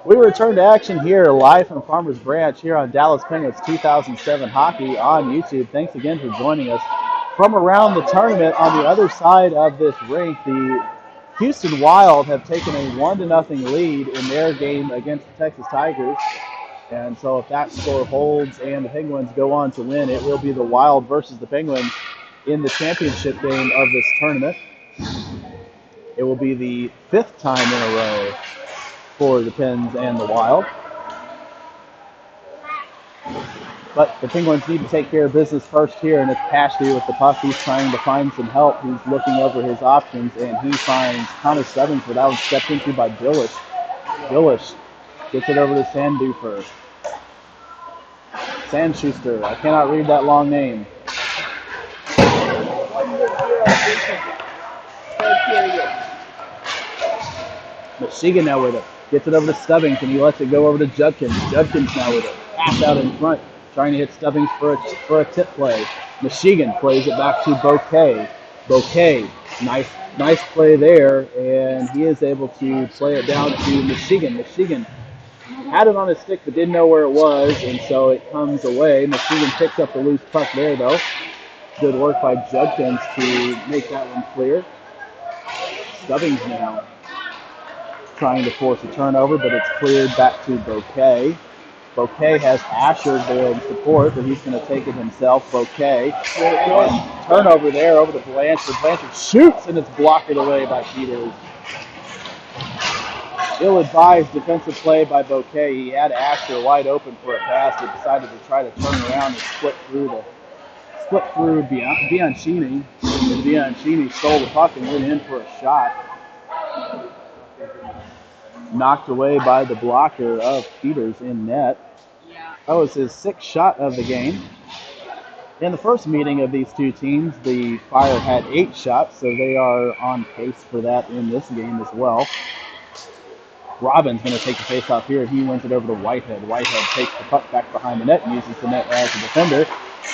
We return to action here live from Farmers Branch here on Dallas Penguins 2007 Hockey on YouTube. Thanks again for joining us. From around the tournament on the other side of this rink, the Houston Wild have taken a 1-0 lead in their game against the Texas Tigers. And so if that score holds and the Penguins go on to win, it will be the Wild versus the Penguins in the championship game of this tournament. It will be the 5th time in a row for the Pens and the Wild. But the Penguins need to take care of business first here, and it's Pashley with the puck. He's trying to find some help. He's looking over his options, and he finds Connor Stebbins, but that was stepped into by Billish. Billish gets it over to Sandufer. Sandschuster, I cannot read that long name. Michigan now with it. Gets it over to Stubbings, and he lets it go over to Judkins. Judkins now with it. Pass out in front, trying to hit Stubbings for a tip play. Michigan plays it back to Bouquet. Bouquet, nice play there, and he is able to play it down to Michigan. Michigan had it on his stick but didn't know where it was, and so it comes away. Michigan picks up the loose puck there, though. Good work by Judkins to make that one clear. Stubbings now trying to force a turnover, but it's cleared back to Bouquet. Bouquet has Asher there in support, but he's going to take it himself. Bouquet. Turnover there over to Blanchard. Blanchard shoots, and it's blocked away by Peters. Ill-advised defensive play by Bouquet. He had Asher wide open for a pass, but decided to try to turn around and split through Bianchini. And Bianchini stole the puck and went in for a shot. Knocked away by the blocker of Peters in net. That was his 6th shot of the game. In the first meeting of these two teams, the Fire had 8 shots, so they are on pace for that in this game as well. Robin's going to take the face-off here. He wins it over to Whitehead. Whitehead takes the puck back behind the net and uses the net as a defender.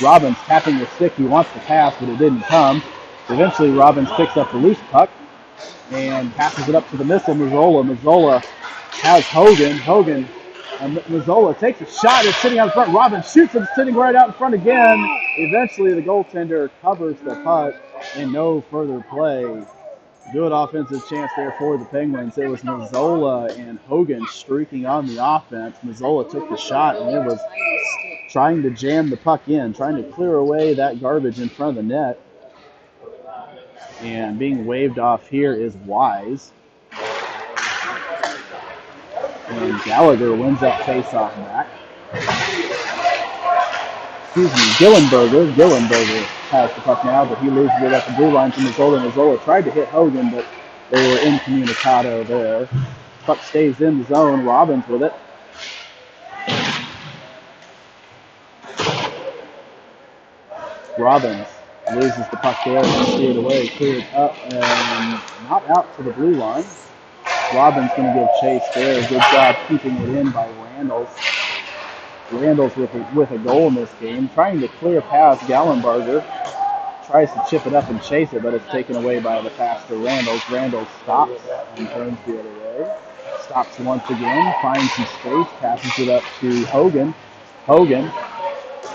Robbins tapping the stick. He wants to pass, but it didn't come. Eventually, Robbins picks up the loose puck and passes it up to the missile, Mazzola. Mazzola has Hogan. Mazzola takes a shot. It's sitting out front. Robbins shoots it, sitting right out in front again. Eventually, the goaltender covers the puck and no further play. Good offensive chance there for the Penguins. It was Mazzola and Hogan streaking on the offense. Mazzola took the shot, and it was trying to jam the puck in, trying to clear away that garbage in front of the net. And being waved off here is Wise. And Gallagher wins that face-off back. Gillenberger has the puck now, but he loses it at the blue line to Mazzola. Mazzola tried to hit Hogan, but they were incommunicado there. Puck stays in the zone. Robbins with it. Robbins loses the puck there and steered away, cleared up, and not out to the blue line. Robbins going to give chase there. Good job keeping it in by Randalls. Randalls with a goal in this game, trying to clear past Gallenberger. Tries to chip it up and chase it, but it's taken away by the faster Randalls. Randalls stops and turns the other way. Stops once again, finds some space, passes it up to Hogan. Hogan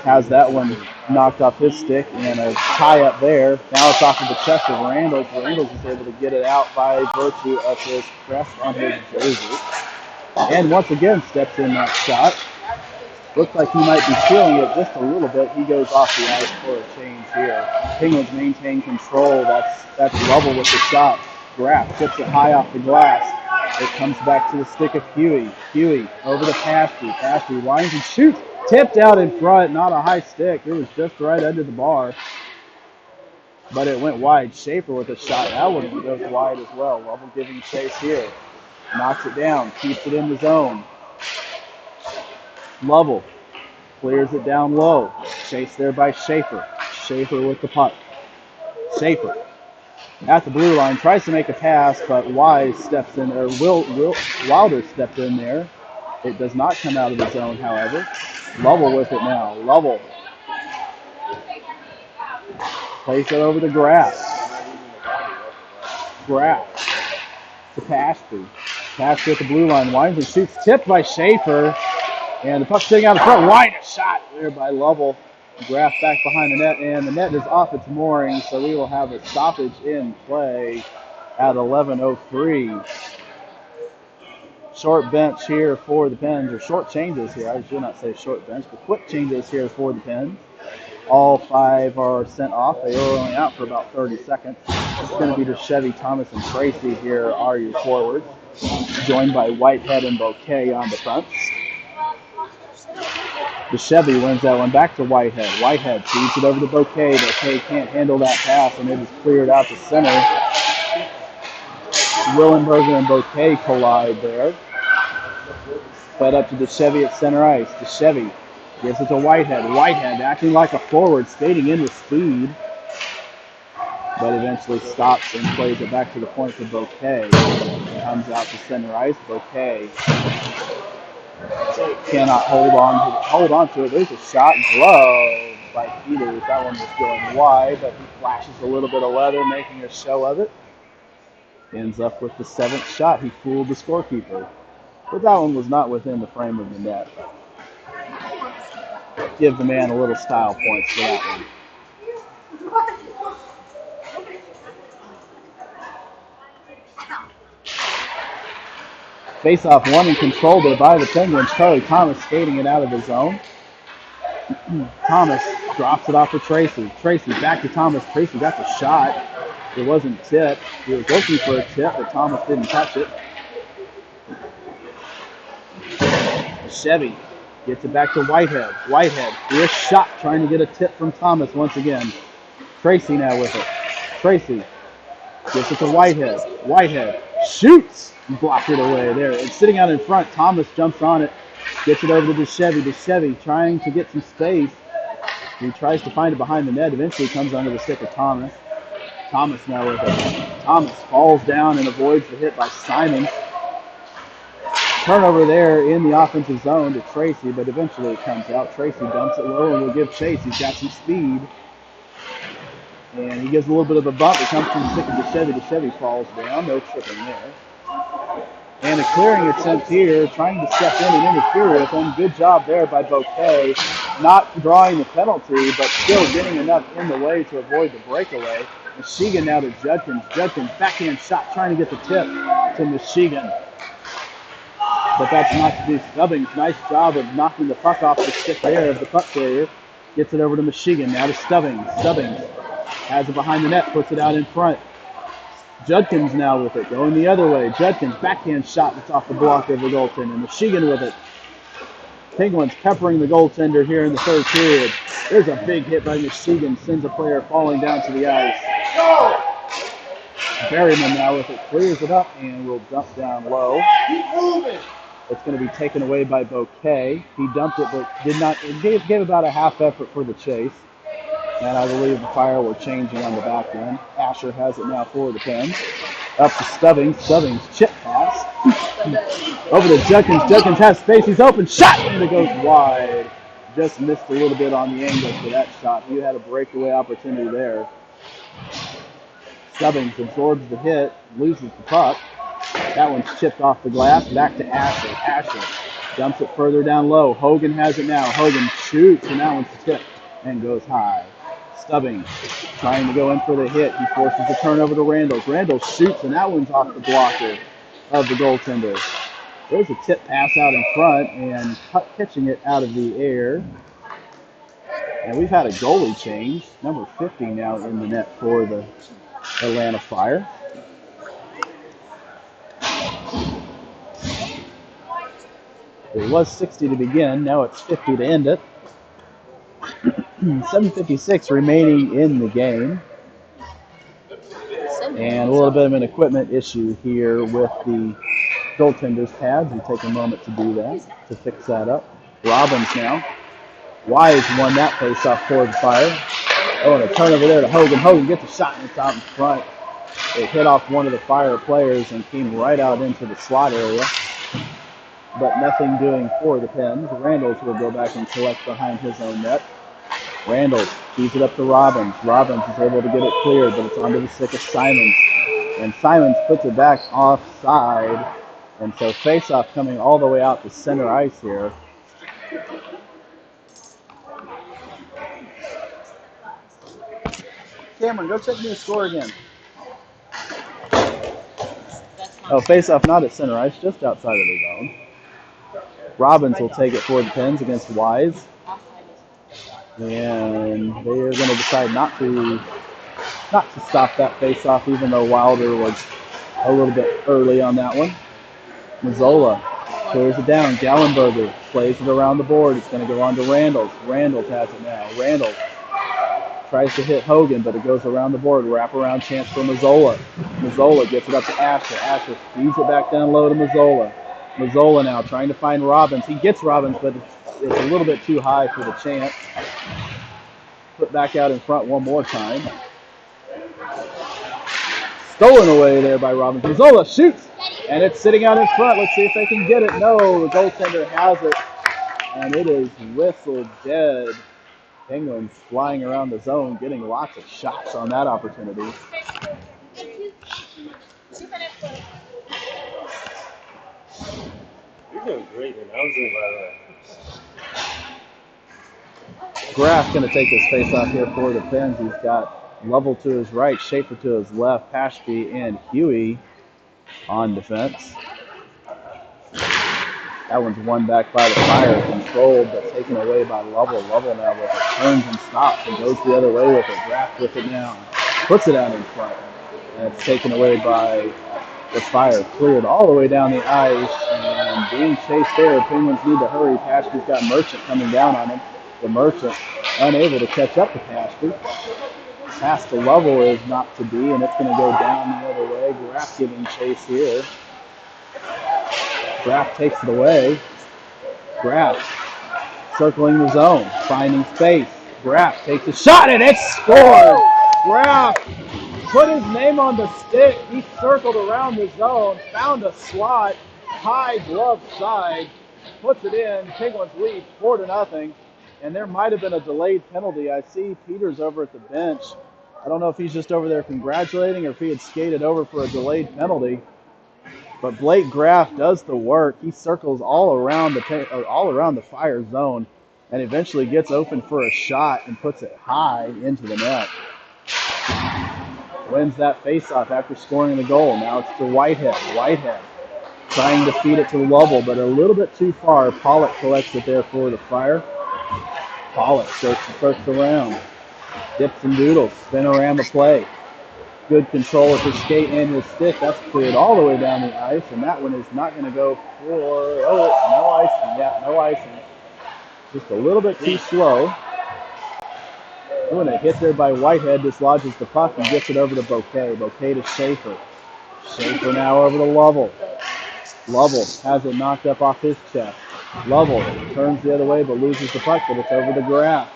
has that one knocked off his stick and a tie up there. Now it's off of the chest of Randalls. Randalls is able to get it out by virtue of his crest on his jersey. And once again steps in that shot. Looks like he might be feeling it just a little bit. He goes off the ice for a change here. Penguins maintain control. That's level with the shot. Graff tips it high off the glass. It comes back to the stick of Huey. Huey over to Pasty. Pasty winds and shoots. Tipped out in front. Not a high stick. It was just right under the bar. But it went wide. Schaefer with a shot. That one goes wide as well. Lovell giving chase here. Knocks it down. Keeps it in the zone. Lovell clears it down low. Chased there by Schaefer. Schaefer with the puck. Schaefer at the blue line tries to make a pass, but Wise steps in, or Wilder stepped in there. It does not come out of the zone, however. Lovell with it now. Lovell plays it over to Graff. Graff to Pasty. Pass at the blue line. Winds and shoots. Tipped by Schaefer. And the puck sitting out in front. Wide shot there by Lovell. Grass back behind the net. And the net is off its mooring. So we will have a stoppage in play at 11:03. Short bench here for the Pens. Or short changes here. I should not say short bench. But quick changes here for the Pens. All 5 are sent off. They are only out for about 30 seconds. It's going to be Chevy, Thomas, and Tracy here are your forwards, joined by Whitehead and Bouquet on the front. Chevy wins that one back to Whitehead. Whitehead feeds it over to Bouquet. Bouquet can't handle that pass, and it is cleared out to center. Willenberger and Bouquet collide there. Fed up to Chevy at center ice. Chevy gives it to Whitehead. Whitehead acting like a forward, skating in with speed, but eventually stops and plays it back to the point to Bouquet. Comes out to center ice. Bouquet cannot hold on to it. There's a shot glove by Peters. That one was going wide, but he flashes a little bit of leather, making a show of it. Ends up with the 7th shot. He fooled the scorekeeper. But that one was not within the frame of the net. Give the man a little style points for that one. Face-off won and controlled it by the Penguins. Charlie Thomas skating it out of the zone. Thomas drops it off to Tracy. Tracy back to Thomas. Tracy got the shot. It wasn't tipped. He was looking for a tip, but Thomas didn't touch it. Chevy gets it back to Whitehead. Whitehead, wrist shot, trying to get a tip from Thomas once again. Tracy now with it. Tracy gets it to Whitehead. Whitehead shoots. Blocked it away there. It's sitting out in front. Thomas jumps on it. Gets it over to Chevy. Chevy trying to get some space. He tries to find it behind the net. Eventually comes under the stick of Thomas. Thomas now with it. Thomas falls down and avoids the hit by Simon. Turnover there in the offensive zone to Tracy, but eventually it comes out. Tracy dumps it low and will give chase. He's got some speed. And he gives a little bit of a bump. It comes from the stick of Chevy. Chevy falls down. No tripping there. And a clearing attempt here, trying to step in and interfere with him. Good job there by Bouquet. Not drawing the penalty, but still getting enough in the way to avoid the breakaway. Michigan now to Judkins. Judkins, backhand shot, trying to get the tip to Michigan. But that's not to do. Stubbings, nice job of knocking the puck off the stick there of the puck carrier. Gets it over to Michigan, now to Stubbings. Stubbings has it behind the net, puts it out in front. Judkins now with it, going the other way. Judkins, backhand shot that's off the block of the goaltender. Michigan with it. Penguins peppering the goaltender here in the third period. There's a big hit by Michigan, sends a player falling down to the ice. Berryman now with it, clears it up and will dump down low. It's going to be taken away by Bouquet. He dumped it, but did not. It gave about a half effort for the chase. And I believe the Fire were changing on the back end. Asher has it now for the Pens. Up to Stubbings. Stubbings chip pass. Over to Judkins. Judkins has space. He's open. Shot! And it goes wide. Just missed a little bit on the angle for that shot. He had a breakaway opportunity there. Stubbings absorbs the hit. Loses the puck. That one's chipped off the glass. Back to Asher. Asher dumps it further down low. Hogan has it now. Hogan shoots. And that one's tipped and goes high. Stubbings trying to go in for the hit. He forces the turnover to Randall. Randall shoots, and that one's off the blocker of the goaltender. There's a tip pass out in front, and pitching it out of the air. And we've had a goalie change. Number 50 now in the net for the Atlanta Fire. It was 60 to begin. Now it's 50 to end it. 7:56 remaining in the game. And a little bit of an equipment issue here with the goaltender's pads. We take a moment to do that, to fix that up. Robbins now. Wise won that face-off for the Fire. Oh, and a turnover there to Hogan. Hogan gets a shot and it's out in front. It hit off one of the Fire players and came right out into the slot area. But nothing doing for the Pens. Randalls will go back and collect behind his own net. Randalls keys it up to Robbins. Robbins is able to get it cleared, but it's onto the stick of Simons. And Simons puts it back offside. And so face-off coming all the way out to center ice here. Cameron, go check me the score again. Oh, face-off not at center ice, just outside of the zone. Robbins will take it for the Pens against Wise. And they are going to decide not to stop that face-off, even though Wilder was a little bit early on that one. Mazzola clears it down. Gallenberger plays it around the board. It's going to go on to Randall. Randall has it now. Randall tries to hit Hogan, but it goes around the board. Wraparound chance for Mazzola. Mazzola gets it up to Asher. Asher feeds it back down low to Mazzola. Mazzola now trying to find Robbins. He gets Robbins, but it's a little bit too high for the chance. Put back out in front one more time. Stolen away there by Robbins. Mazzola shoots, and it's sitting out in front. Let's see if they can get it. No, the goaltender has it, and it is whistled dead. Penguins flying around the zone, getting lots of shots on that opportunity. You're doing great announcing, by the way. Graff going to take this face off here for the Pens. He's got Lovell to his right, Schaefer to his left, Pashby and Huey on defense. That one's won back by the Fire, controlled but taken away by Lovell. Lovell now with it, turns and stops and goes the other way with it. Graff with it now, puts it out in front. And it's taken away by the Fire. Cleared all the way down the ice and being chased there. Penguins need to hurry. Pashby's got Merchant coming down on him. The Merchant unable to catch up to Pashby. Pass to Lovell is not to be, and it's going to go down the other way. Graff giving chase here. Graff takes it away. Graff circling the zone, finding space. Graff takes a shot, and it's scored! Graff put his name on the stick. He circled around the zone, found a slot, high glove side, puts it in. Penguins lead 4-0. And there might have been a delayed penalty. I see Peters over at the bench. I don't know if he's just over there congratulating or if he had skated over for a delayed penalty. But Blake Graff does the work. He circles all around the Fire zone and eventually gets open for a shot and puts it high into the net. Wins that faceoff after scoring the goal. Now it's to Whitehead. Whitehead trying to feed it to Lovell, but a little bit too far. Pollock collects it there for the Fire. Pollock searches around. Dips and doodles. Spinorama play. Good control with his skate and his stick. That's cleared all the way down the ice, and that one is not going to go for, no icing. Yeah, no icing. Just a little bit too slow. Doing a hit there by Whitehead, dislodges the puck and gets it over to Bouquet. Bouquet to Schaefer. Schaefer now over to Lovell. Lovell has it knocked up off his chest. Lovell turns the other way but loses the puck, but it's over to Graff.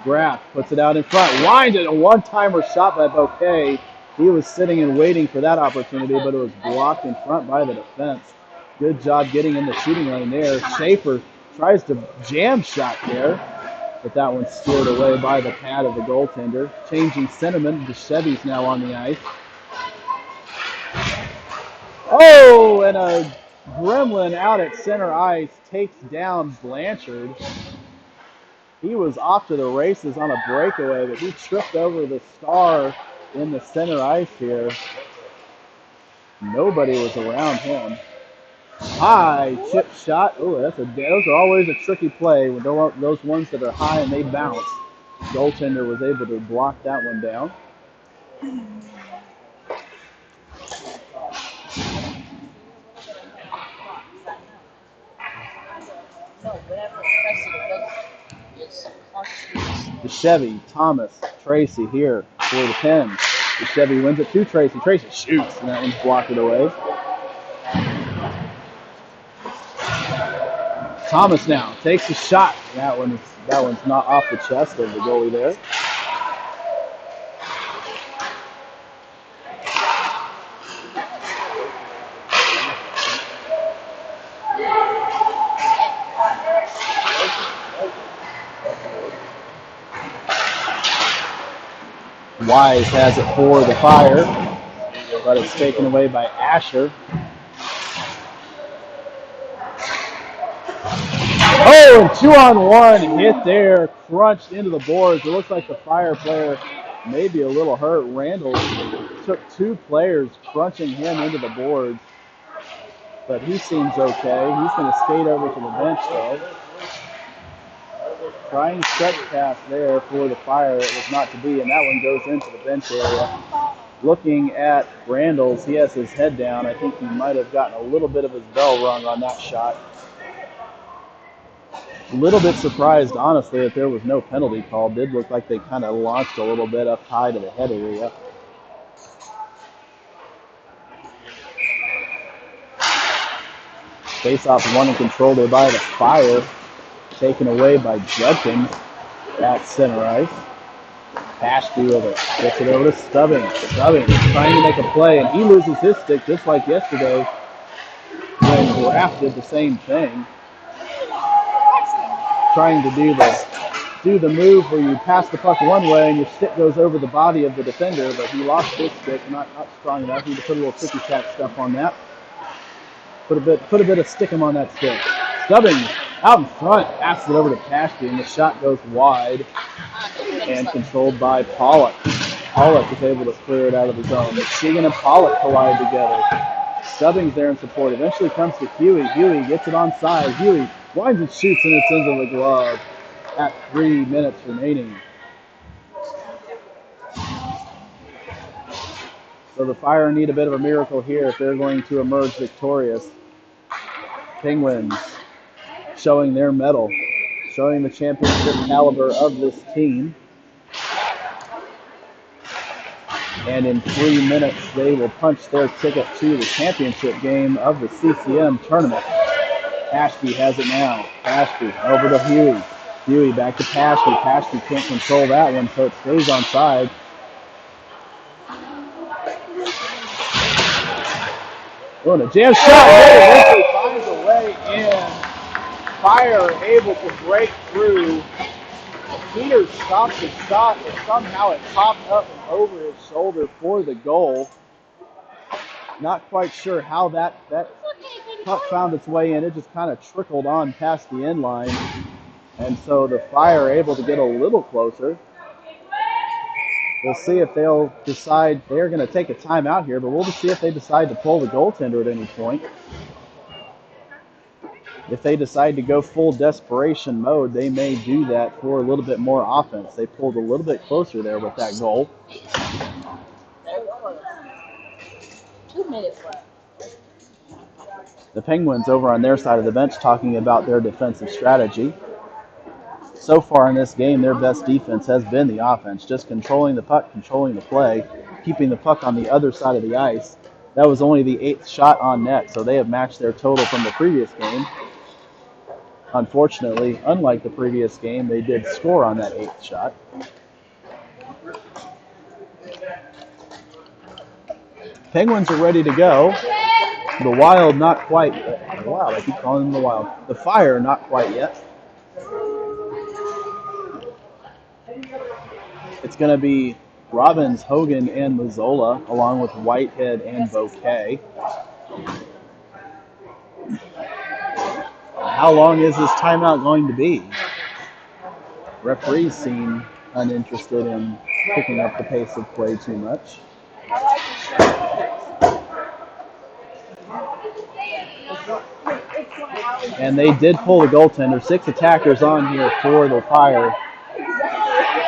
Graff puts it out in front. Winds it, a one-timer shot by Bouquet. He was sitting and waiting for that opportunity, but it was blocked in front by the defense. Good job getting in the shooting lane there. Schaefer tries to jam shot there, but that one's steered away by the pad of the goaltender. Changing sentiment, DeChevy's now on the ice. Oh, and a gremlin out at center ice takes down Blanchard. He was off to the races on a breakaway, but he tripped over the star in the center ice here. Nobody was around him. High chip shot. Oh, those are always a tricky play when those ones that are high and they bounce. Goaltender was able to block that one down. The Chevy, Thomas, Tracy here for the Pens. The Chevy wins it to Tracy. Tracy shoots, and that one's blocked it away. Thomas now takes a shot. That one's not off the chest of the goalie there. Wise has it for the Fire, but it's taken away by Asher. Oh, and 2-on-1 hit there, crunched into the boards. It looks like the Fire player may be a little hurt. Randall took two players crunching him into the boards, but he seems okay. He's going to skate over to the bench though. Trying stretch pass there for the Fire. It was not to be, and that one goes into the bench area. Looking at Randall's, he has his head down. I think he might have gotten a little bit of his bell rung on that shot. A little bit surprised, honestly, that there was no penalty called. Did look like they kind of launched a little bit up high to the head area. Face-off won and controlled there by the Fire. Taken away by Judkins at center ice. Ashby with it. Gets it over to Stubbing. Stubbing trying to make a play, and he loses his stick just like yesterday when Graff did the same thing. Trying to do the move where you pass the puck one way and your stick goes over the body of the defender, but he lost his stick, not strong enough. He need to put a little ticky tack stuff on that. Put a bit of stickum on that stick. Stubbing out in front, passes it over to Pashke, and the shot goes wide and controlled by Pollock. Pollock is able to clear it out of the zone. Michigan and Pollock collide together. Stubbing's there in support. Eventually comes to Huey. Huey gets it on side. Huey winds and shoots, and it's into the glove at 3 minutes remaining. So the Fire need a bit of a miracle here if they're going to emerge victorious. Penguins showing their mettle, showing the championship caliber of this team. And in 3 minutes, they will punch their ticket to the championship game of the CCM tournament. Pashke has it now. Pashke over to Huey. Huey back to Pashke. Pashke can't control that one, so it stays on side. Oh, and a jam shot. Eventually finds a way in. Fire able to break through. Peters stops the shot, but somehow it popped up and over his shoulder for the goal. Not quite sure how that puck found its way in. It just kind of trickled on past the end line. And so the Fire are able to get a little closer. We'll see if they'll decide they're going to take a timeout here, but we'll just see if they decide to pull the goaltender at any point. If they decide to go full desperation mode, they may do that for a little bit more offense. They pulled a little bit closer there with that goal. 2 minutes left. The Penguins over on their side of the bench talking about their defensive strategy. So far in this game, their best defense has been the offense, just controlling the puck, controlling the play, keeping the puck on the other side of the ice. That was only the 8th shot on net, so they have matched their total from the previous game. Unfortunately, unlike the previous game, they did score on that 8th shot. Penguins are ready to go. The Wild not quite. The Wild, I keep calling them the Wild. The Fire not quite yet. It's going to be Robbins, Hogan, and Mazzola, along with Whitehead and Bouquet. How long is this timeout going to be? Referees seem uninterested in picking up the pace of play too much. And they did pull the goaltender. 6 attackers on here for the Fire.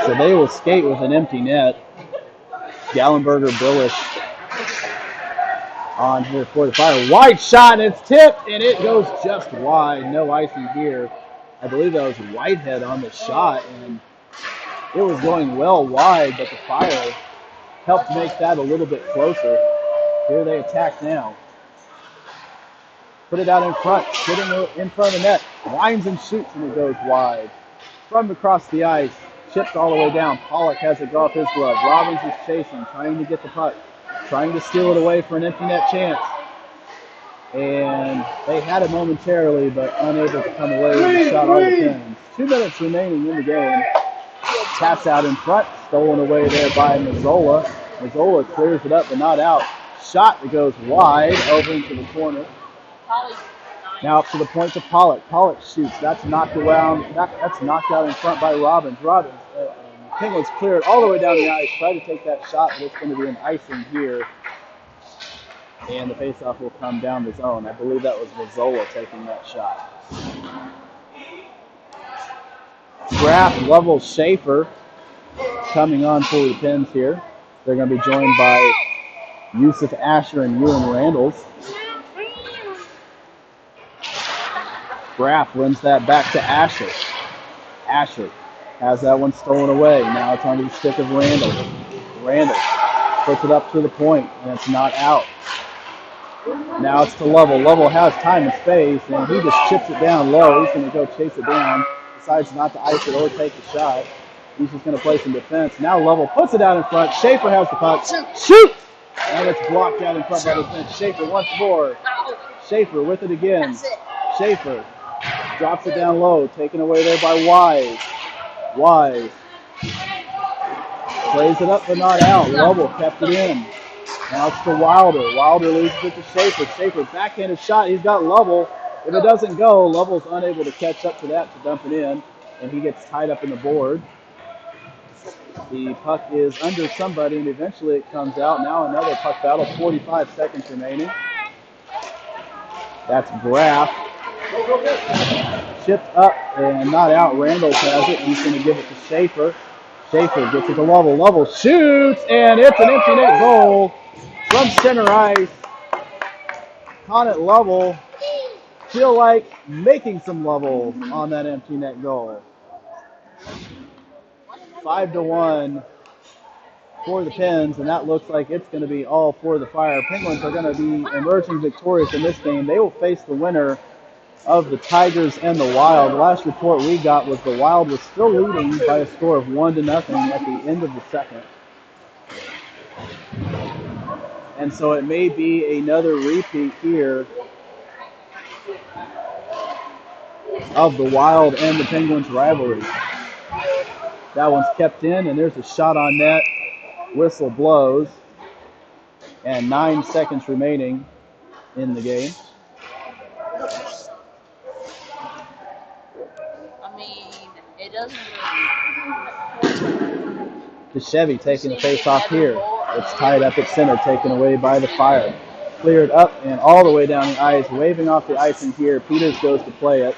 So they will skate with an empty net. Gallenberger, Billish on here for the Fire. Wide shot, and it's tipped, and it goes just wide. No icing here. I believe that was Whitehead on the shot, and it was going well wide, but the Fire helped make that a little bit closer. Here they attack now. Put it out in front, sitting in front of the net. Winds and shoots, and it goes wide. From across the ice, chipped all the way down. Pollock has it go off his glove. Robbins is chasing, trying to get the puck, trying to steal it away for an empty net chance. And they had it momentarily, but unable to come away with the shot on the pins. 2 minutes remaining in the game. Taps out in front, stolen away there by Mazzola. Mazzola clears it up, but not out. Shot that goes wide over into the corner. Now up to the point to Pollock. Pollock shoots. That's knocked around. That's knocked out in front by Robbins. Robbins. Penguins clear it all the way down the ice. Try to take that shot, but it's going to be an icing here. And the faceoff will come down the zone. I believe that was Mazzola taking that shot. Graff levels Schaefer coming on for the Pens here. They're going to be joined by Yusuf Asher and Ewan Randalls. Graff wins that back to Asher. Asher has that one stolen away. Now it's onto the stick of Randall. Randall puts it up to the point, and it's not out. Now it's to Lovell. Lovell has time and space, and he just chips it down low. He's going to go chase it down. Decides not to ice it or take the shot. He's just going to play some defense. Now Lovell puts it out in front. Schaefer has the puck. Shoot! And it's blocked out in front by the defense. Schaefer once more. Schaefer with it again. Schaefer drops it down low. Taken away there by Wise. Wise plays it up but not out. Lovell kept it in. Now it's to Wilder. Wilder loses it to Schaefer. Schaefer backhanded shot. He's got Lovell. If it doesn't go, Lovell's unable to catch up to that to dump it in, and he gets tied up in the board. The puck is under somebody, and eventually it comes out. Now another puck battle. 45 seconds remaining. That's Graff. Chipped up and not out. Randall has it. He's going to give it to Schaefer. Schaefer gets it to Lovell. Lovell shoots, and it's an empty net goal from center ice. Connett Lovell feel like making some level on that empty net goal. 5-1 for the Pens, and that looks like it's going to be all for the Fire. Penguins are going to be emerging victorious in this game. They will face the winner of the Tigers and the Wild. The last report we got was the Wild was still leading by a score of 1-0 at the end of the second. And so it may be another repeat here of the Wild and the Penguins rivalry. That one's kept in, and there's a shot on net. Whistle blows, and 9 seconds remaining in the game. I mean, it doesn't Chevy taking the face off here. It's tied up at center, taken away by the Fire. Cleared up and all the way down the ice, waving off the icing here. Peters goes to play it.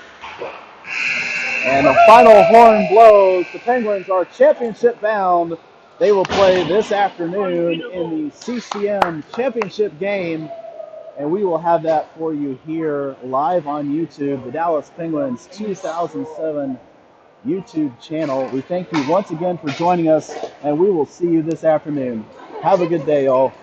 And the final horn blows. The Penguins are championship bound. They will play this afternoon in the CCM championship game, and we will have that for you here live on YouTube, the Dallas Penguins 2007 YouTube channel. We thank you once again for joining us, and we will see you this afternoon. Have a good day, y'all.